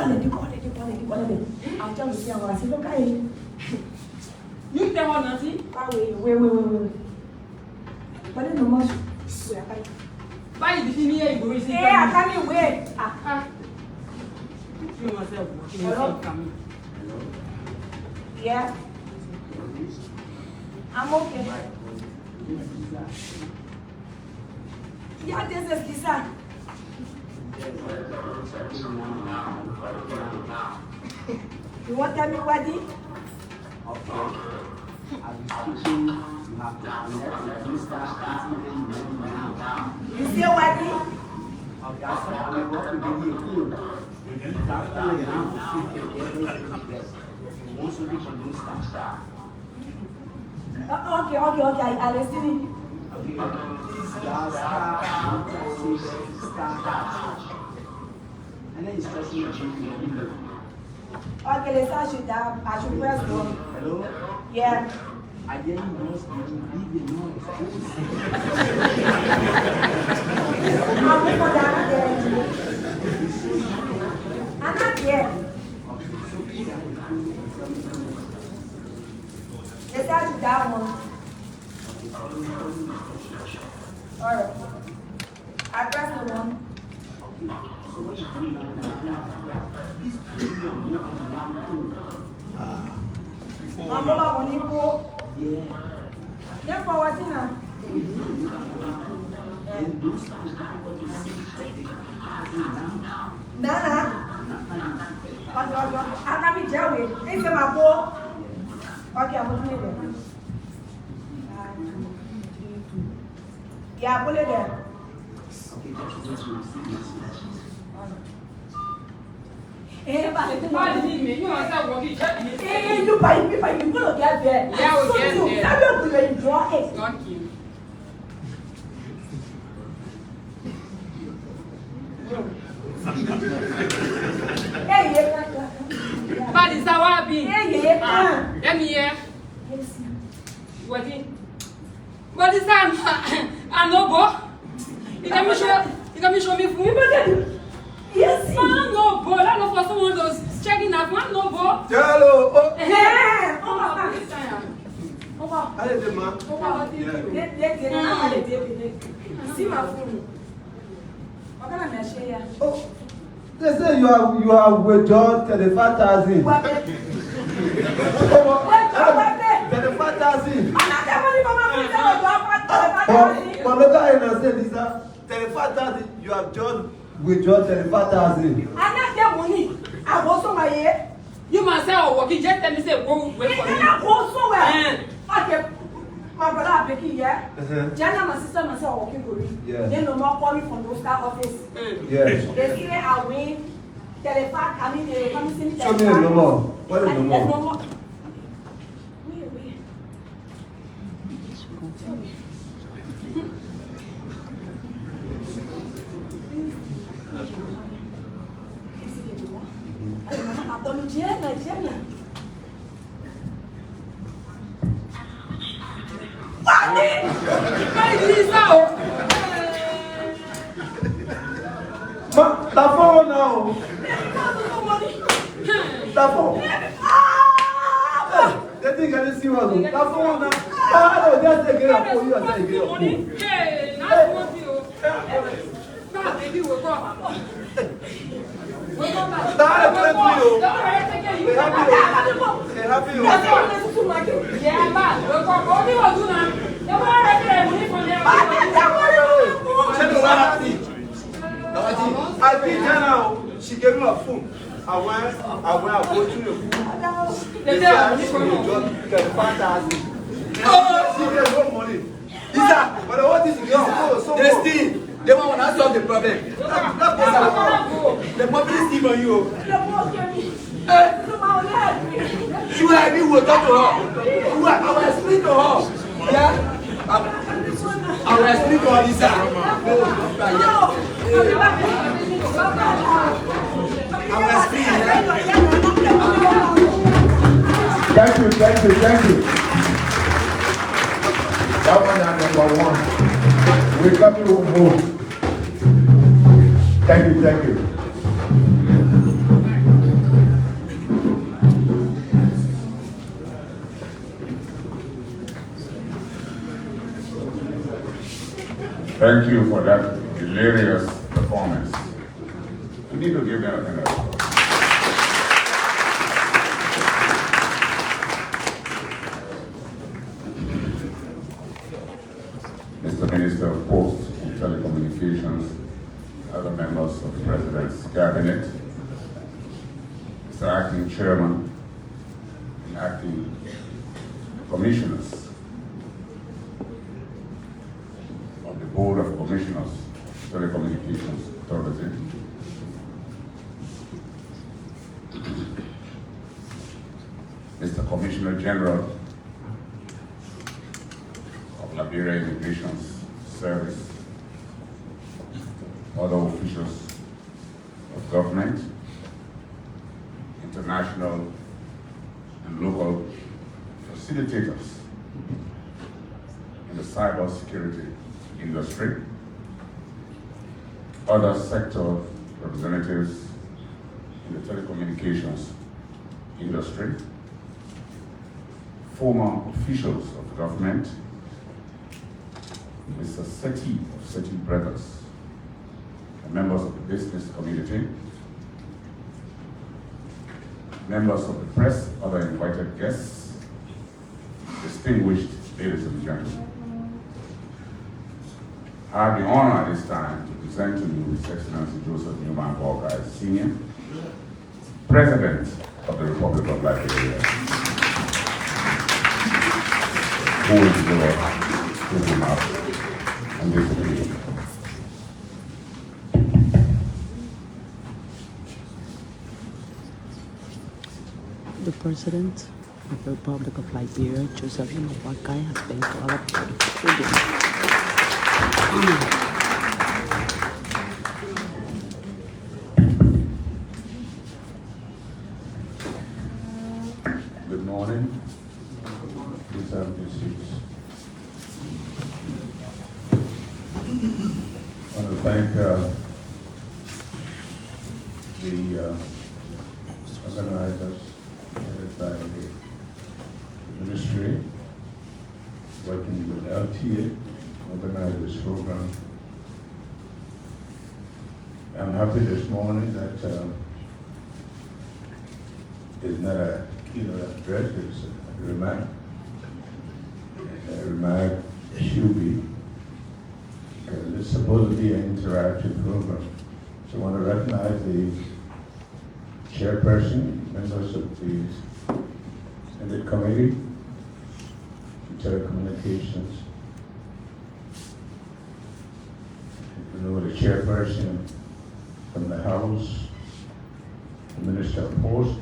I'll tell you, I said, look, you tell her nothing? Wait. But then no more. Why did you need to go? Hey, I can't wait. You myself, coming. Yeah. I'm okay. Yeah, this is Lisa. You want to tell me what it? Okay. I'll be speaking. You have to connect with this staff meeting now. You see what it? Okay, I work with you. If you start playing now, you can get this. You want to be from this staff. Okay, I listen. And then it's pressing the button. Okay, let's I should press one. Hello? Yeah. I didn't know you leave the noise. I'm for that. I'm not yet. Let's I should that one. Alright. I press the one. I'm about when you go. Yeah, for what now? Nana. I can't be jailed. It's my boy. Okay, I'm putting it there. Yeah, put it there. You buy me, you gonna get there. Yeah, we'll get there. Now you're going to enjoy it. Thank you. Hey, but it's our being. Let me hear. What is that? I know, boy. You can show me food. Yes, no, boy. I know for someone who's checking that one, no, boy. Hello. Yeah. See my phone. What can I share? Oh, they say you are withdrawn 35,000. 35,000. But look at it and say, Lisa, 35,000. You have just withdrawn 35,000. I'm not get money. I go somewhere. You must say, oh, working just tell me say go wait for me. I go somewhere. Okay. My brother Becky, yeah. Jana, my sister, myself working for me. Yeah. They no more call me from the star office. Yes. They say I win. Telephone coming. They come see me. Show me a number. What is the number? Wait. The phone now. The phone. They think I didn't see what the phone now. Oh, just take it up for you and take it up. Hey, that's what you. Now, baby, we'll go. I think now she gave me a phone. I went go to the phone. They said she will just get 5,000. She gave no money. Lisa, but what is it? They want to solve the problem. The problem is still on you. She will have me will talk to her. I will explain to her. Yeah? I will explain to her, Lisa. I will explain. Thank you. That one is number one. We come to move. Thank you. Thank you for that hilarious performance. We need to give them an applause. Mr. Minister of Posts and Telecommunications, other members of the President's Cabinet, Mr. Acting Chairman and Acting Commissioners of the Board of Commissioners, Telecommunications Authority, Mr. Commissioner General of Liberia Immigration Service, other officials of government, international and local facilitators in the cybersecurity industry, other sector representatives in the telecommunications industry, former officials of government, Mr. Seti of Seti Brothers, and members of the business community, members of the press, other invited guests, distinguished ladies and gentlemen. I have the honor at this time to present to you His Excellency Joseph Nyuma Boakai, Sr., President of the Republic of Liberia, who is your remarks on this occasion. The President of the Republic of Liberia, Joseph Nyuma Boakai, has been called to the podium. Good morning. Please have your seats. I want to thank the organizers headed by the ministry working with LTA, organize this program. I'm happy this morning that it's not a keynote address, it's a remark. A remark should be, because it's supposed to be an interactive program. So I want to recognize the chairperson, members of the Senate Committee, Telecommunications, the chairperson from the House, the Minister of Post,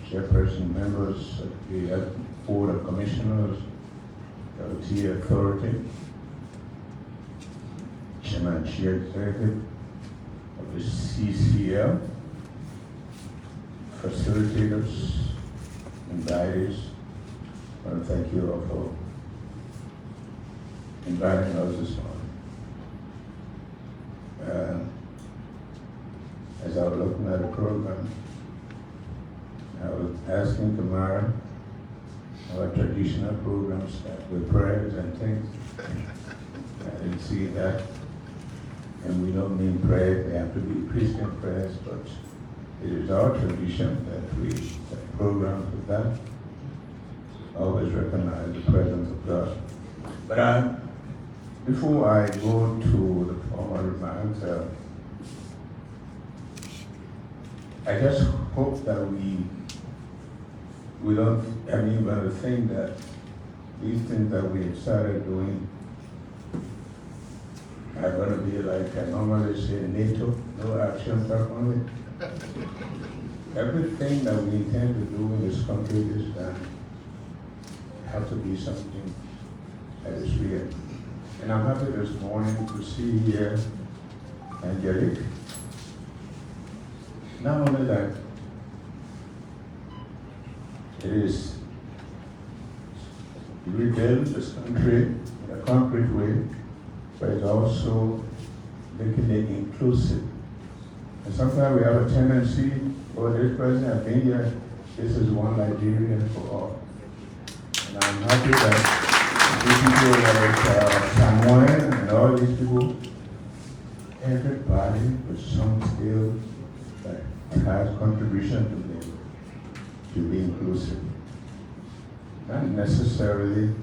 chairperson, members of the Board of Commissioners, LTA Authority, Chairman and Chief Executive of the CCL, facilitators, and guides. I want to thank you all for inviting us this morning. As I was looking at the program, I was asking tomorrow our traditional programs with prayers and things. I didn't see that. And we don't mean prayers, they have to be Christian prayers, but it is our tradition that we have programs with that. Always recognize the presence of God. But before I go to the formal remarks, I just hope that we don't, we're going to think that these things that we have started doing are going to be like I normally say NATO, no action performance. Everything that we intend to do in this country is done. Have to be something that is real. And I'm happy this morning to see here Angelique. Not only that, it is rebuild this country in a concrete way, but it's also making it inclusive. And sometimes we have a tendency, this person has been here, this is one Nigerian for all. And I'm happy that these people like Samuel and all these people, everybody with some skill that has contribution to make to be inclusive. Not necessarily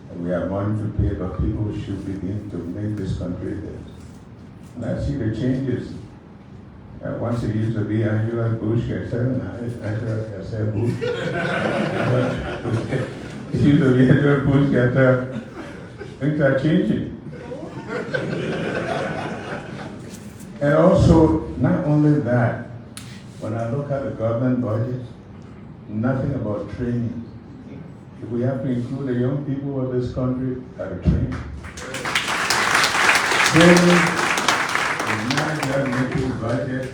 that we have money to pay, but people should begin to make this country theirs. And I see the changes. Once it used to be Angela Bush, I said Bush. It used to be Angela Bush, things are changing. And also, not only that, when I look at the government budget, nothing about training. If we have to include the young people of this country, gotta train. Training is not just making budget,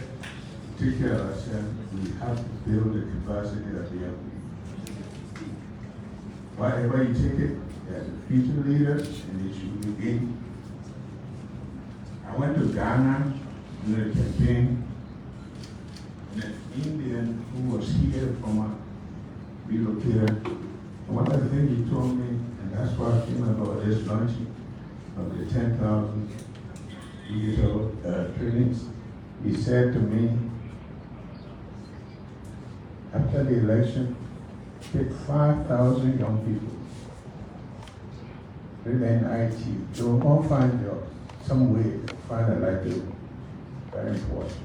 take care of ourselves. We have to build the capacity of the young people. Whatever you take it, as a future leaders, and it should begin. I went to Ghana in a campaign, and an Indian who was here from a relocated. One of the things he told me, and that's why I came about this launching of the 10,000 digital trainings, he said to me, after the election, pick 5,000 young people, in IT, they will all find jobs, some way to find a livelihood, very important.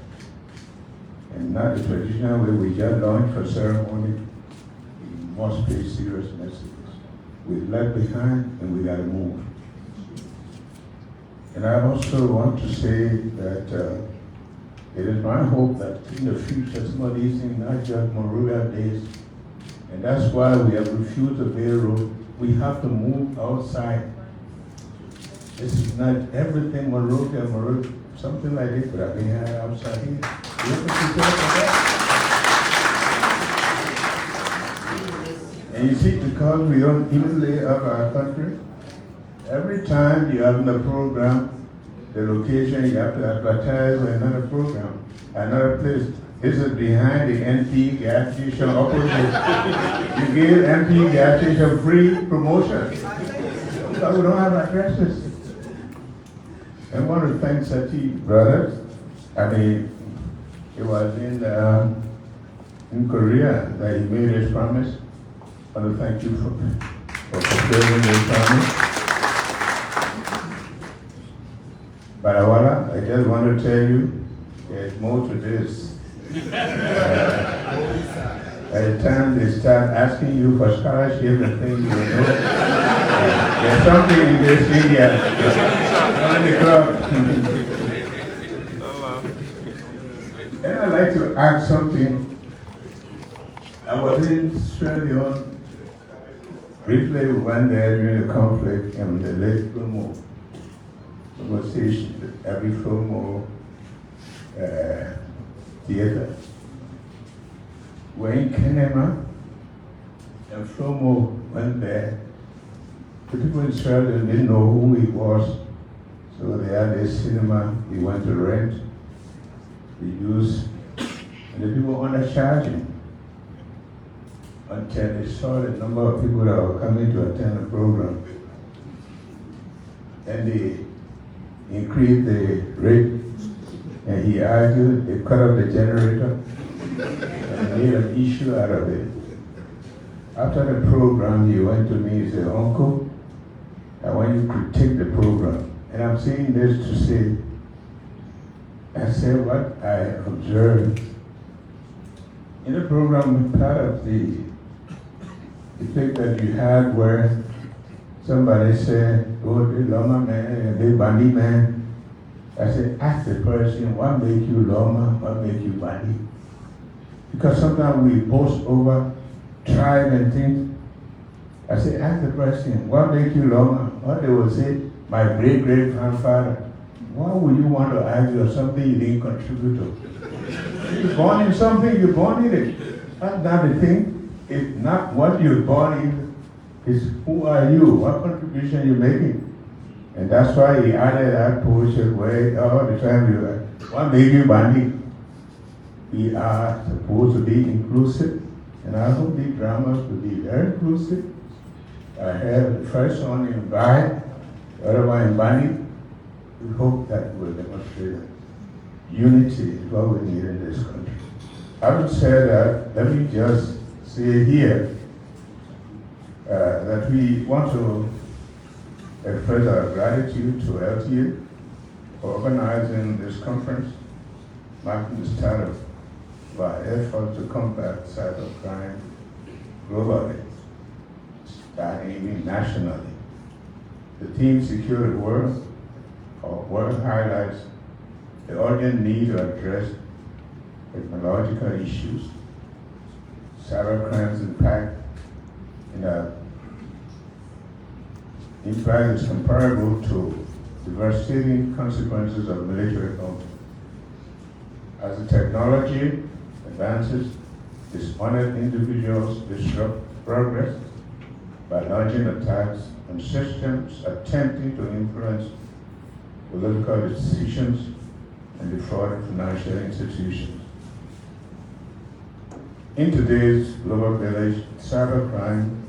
And not the traditional way we just launch for ceremony. Must pay serious messages. We left behind and we got to move. And I also want to say that it is my hope that in the future some of these things, not just Monrovia days, and that's why we have refused the Bay Road. We have to move outside. This is not everything Monrovia, something like this, but I've been here outside here. We have to prepare for that. And you see, because we don't even lay up our country, every time you have a program, the location you have to advertise with another program, another place. This is behind the NP gas station opposite. You give NP gas station free promotion. Because we don't have addresses. I want to thank Sati brothers. I mean, it was in Korea that he made his promise. I want to thank you for fulfilling your promise. But I just want to tell you, there's more to this. By the time they start asking you for scholarship and things, you know, there's something in this India. On the club. And I'd like to add something. I was in Sierra Leone. Briefly, we went there during the conflict and the late Filmo conversation, every Filmo theater. We're in Kenema, and Filmo went there. The people in Sierra Leone didn't know who he was, so they had this cinema he went to rent, he used, and the people undercharged him. Until they saw the number of people that were coming to attend the program. And they increased the rate, and he argued, they cut off the generator, and made an issue out of it. After the program, he went to me and said, Uncle, I want you to take the program. And I'm saying this to say, I said what I observed. In the program, part of the effect that you had where somebody said, oh, the Loma man, the Bandi man. I said, ask the person, what make you Loma, what make you Bandi? Because sometimes we boast over tribe and things. I said, ask the person, what make you Loma? What they will say, my great-great-grandfather. Why would you want to argue something you didn't contribute to? You're born in something, you're born in it. That's not the thing. It's not what you're born in, it's who are you, what contribution you're making. And that's why he added that portion where all the time you are, what made you Bandi? We are supposed to be inclusive, and I hope these dramas will be very inclusive. I have the first one in Bai, Wherever in Bani, we hope that will demonstrate that unity is what we need in this country. Having said that, let me just say here that we want to express our gratitude to LTA for organizing this conference, marking the start of our effort to combat cybercrime globally, starting even nationally. The theme Secure the World, our work highlights the urgent need to address technological issues, cybercrime's impact is comparable to devastating consequences of military conflict. As the technology advances, dishonored individuals disrupt progress by launching attacks on systems attempting to influence political decisions and defraud financial institutions. In today's global village, cybercrime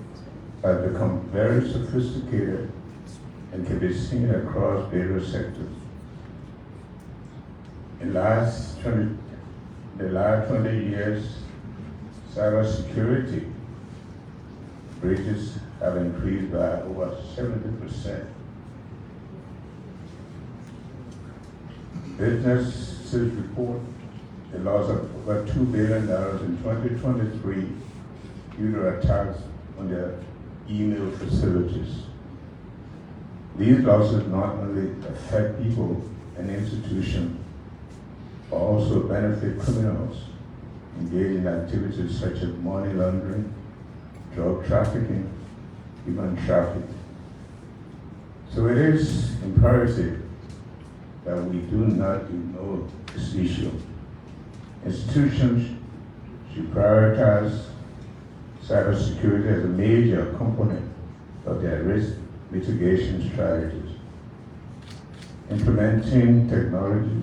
has become very sophisticated and can be seen across various sectors. In the last 20 years, cybersecurity breaches have increased by over 70%. Businesses report a loss of over $2 billion in 2023 due to attacks on their email facilities. These losses not only affect people and institutions, but also benefit criminals engaged in activities such as money laundering, drug trafficking, human trafficking. So it is imperative that we do not ignore this issue. Institutions should prioritize cybersecurity as a major component of their risk mitigation strategies. Implementing technology,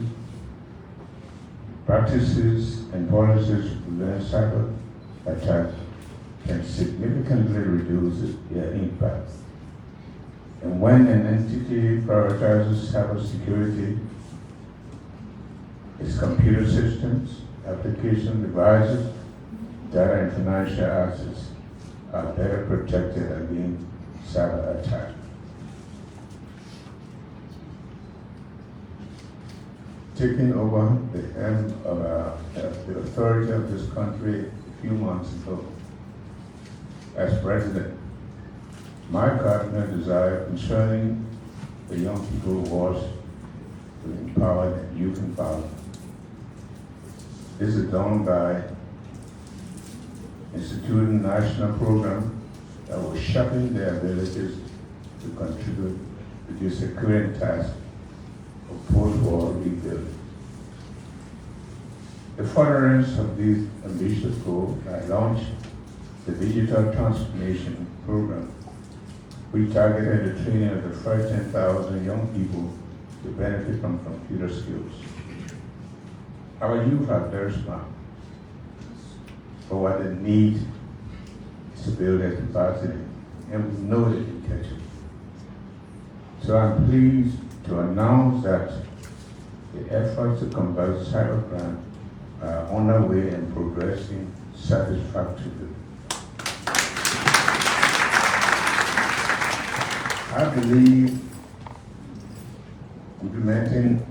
practices, and policies to prevent cyber attacks can significantly reduce their impact. And when an entity prioritizes cybersecurity, its computer systems, application devices, data and financial assets are better protected against cyber attack. Taking over the helm of the authority of this country a few months ago, as president, my cardinal desire concerning the young people was to empower them, youth empowerment. This is done by instituting a national program that will sharpen their abilities to contribute to the securing task of post-war rebuilding. The furtherance of these ambitious goals, I launched the Digital Transformation Program. We targeted the training of the first 10,000 young people to benefit from computer skills. Our youth are very smart, but what they need is to build their capacity, and we know they can catch it. So I'm pleased to announce that the efforts to combat cybercrime are on their way and progressing satisfactorily. I believe implementing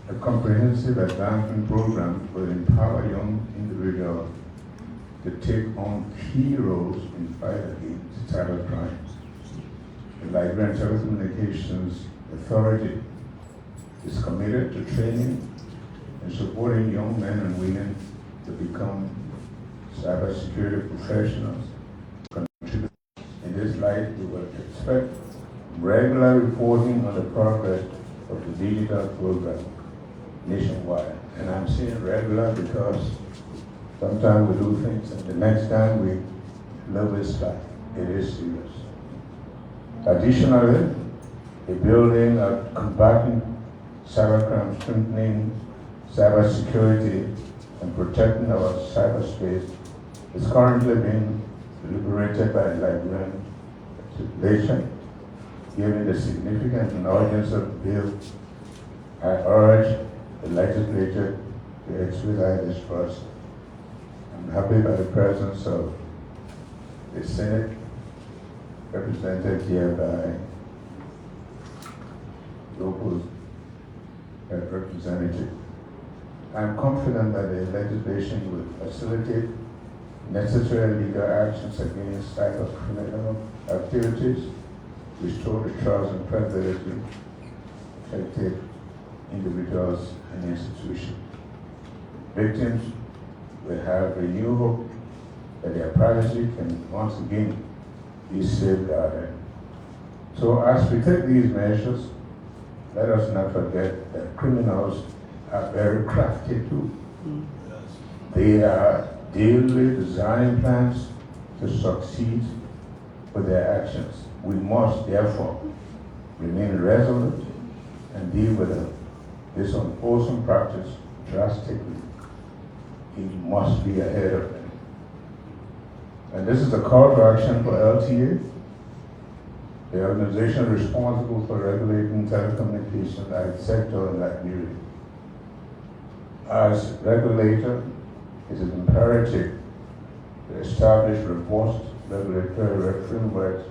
a comprehensive advancement program will empower young individuals to take on key roles in the fight against cybercrime. The Liberian Telecommunications Authority is committed to training and supporting young men and women to become cybersecurity professionals. In this light, we will expect regular reporting on the progress of the digital program nationwide. And I'm saying regular because sometimes we do things and the next time we love this life. It is serious. Additionally, the building of combating cybercrime, strengthening cybersecurity, and protecting our cyberspace is currently being deliberated by the Liberian legislation. given the significant and urgency of the bill, I urge the legislature to expedite this process. I'm happy by the presence of the Senate, represented here by local representative. I'm confident that the legislation will facilitate necessary legal actions against cyber criminal activities, restore the trust and credibility affected individuals and institutions. Victims will have renewed hope that their privacy can once again be safeguarded. So as we take these measures, let us not forget that criminals are very crafty too. They are daily designing plans to succeed with their actions. We must therefore remain resolute and deal with this unwholesome practice drastically. It must be ahead of them. And this is a call to action for LTA, the organization responsible for regulating telecommunications sector in Liberia. As regulator, it is imperative to establish robust regulatory frameworks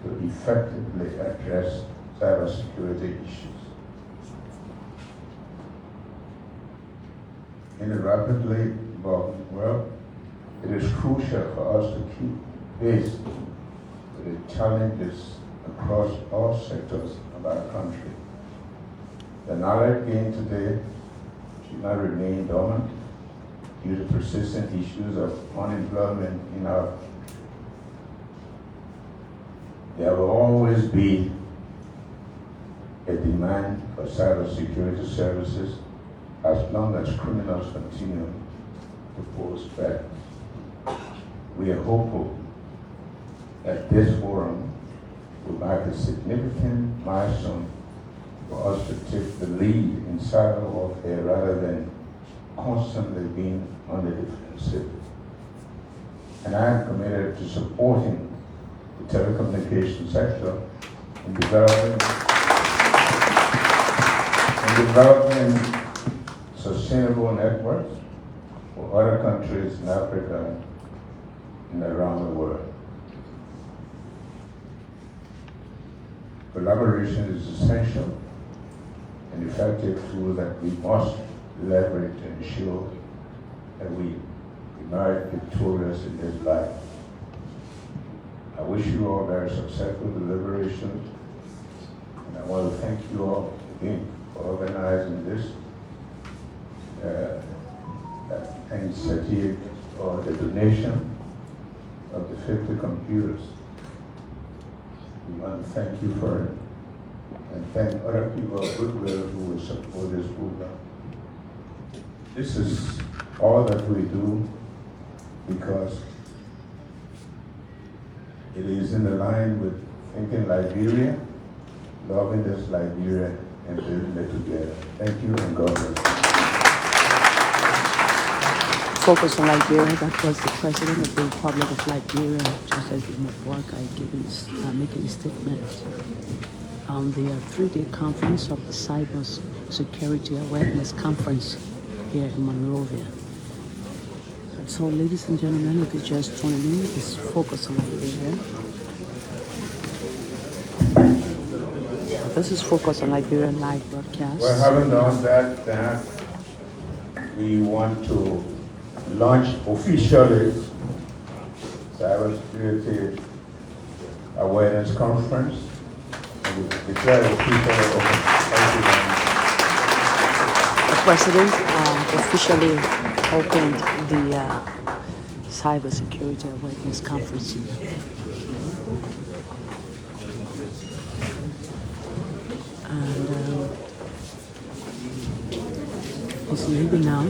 to effectively address cybersecurity issues. In a rapidly evolving world, it is crucial for us to keep pace with the challenges across all sectors of our country. The knowledge gained today should not remain dormant due to persistent issues of unemployment in our country. There will always be a demand for cybersecurity services as long as criminals continue to pose threats. We are hopeful that this forum will mark a significant milestone for us to take the lead in cyber warfare rather than constantly being on the defensive. And I am committed to supporting the telecommunications sector in developing sustainable networks for other countries in Africa and around the world. Collaboration is essential and effective tool that we must leverage to ensure that we emerge victorious in this life. I wish you all very successful deliberations, and I want to thank you all again for organizing this initiative or the donation of the 50 computers. We want to thank you for it, and thank other people of goodwill who will support this program. This is all that we do because it is in the line with thinking Liberia, loving this Liberia, and building it together. Thank you, and God bless you. Focus on Liberia. That was the president of the Republic of Liberia, Joseph Boakai, making a statement on the 3-day conference of the Cybersecurity Awareness Conference here in Monrovia. So, ladies and gentlemen, if you just joined in, it's Focus on Liberia. This is Focus on Liberia live broadcast. Well, having done that, we want to launch officially Cybersecurity Awareness Conference. And we declare officially open. Thank you very much. The president officially opened the Cybersecurity Awareness Conference. And he's leaving now.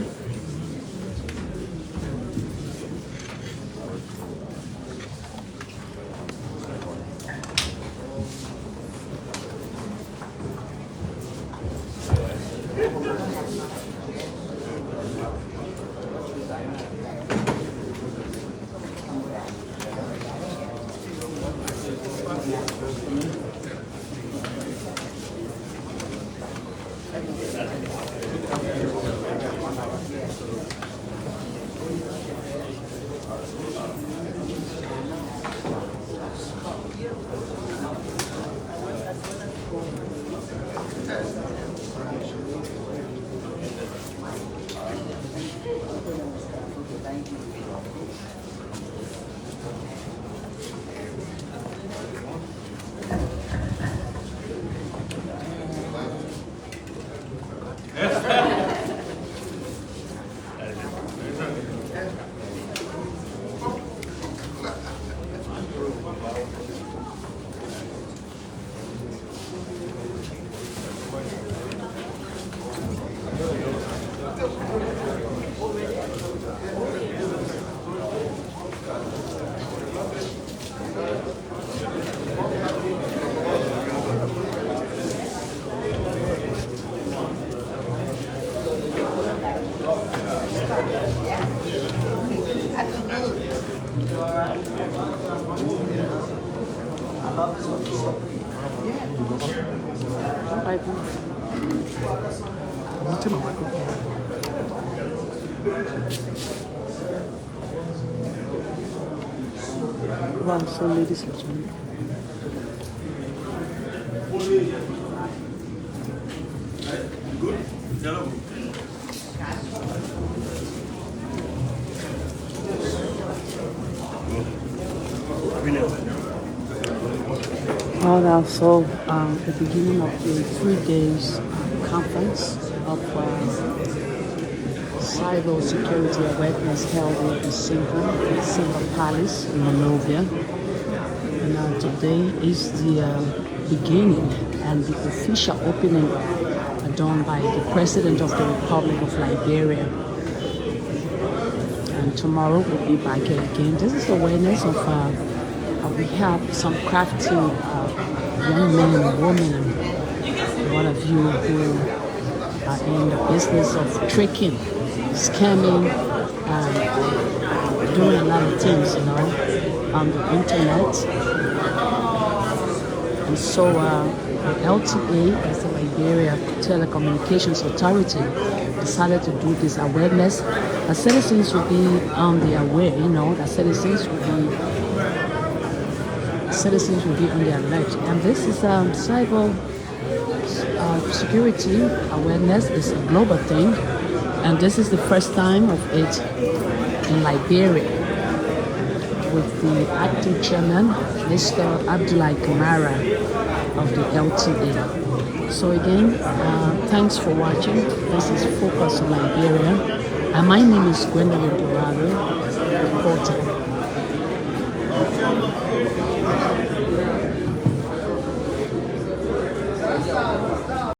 Cyber. Well, so ladies and gentlemen. Well, now, so the beginning of the 3 days conference of cybersecurity awareness held in the Single Palace in Monrovia. And today is the beginning and the official opening done by the President of the Republic of Liberia. And tomorrow we'll be back here again. This is the awareness of we have some crafty young men and women, and one of you who are in the business of tricking, scamming, and doing a lot of things, on the internet. And so the LTA, as the Liberia Telecommunications Authority, decided to do this awareness. The citizens will be on the aware, that citizens will be on the alert. And this is cyber security awareness is a global thing, and this is the first time of it in Liberia, with the acting chairman, Mr. Abdullahi Kamara of the LTA. So again, thanks for watching. This is Focus on Liberia, and my name is Gwendolyn Dorado, reporting.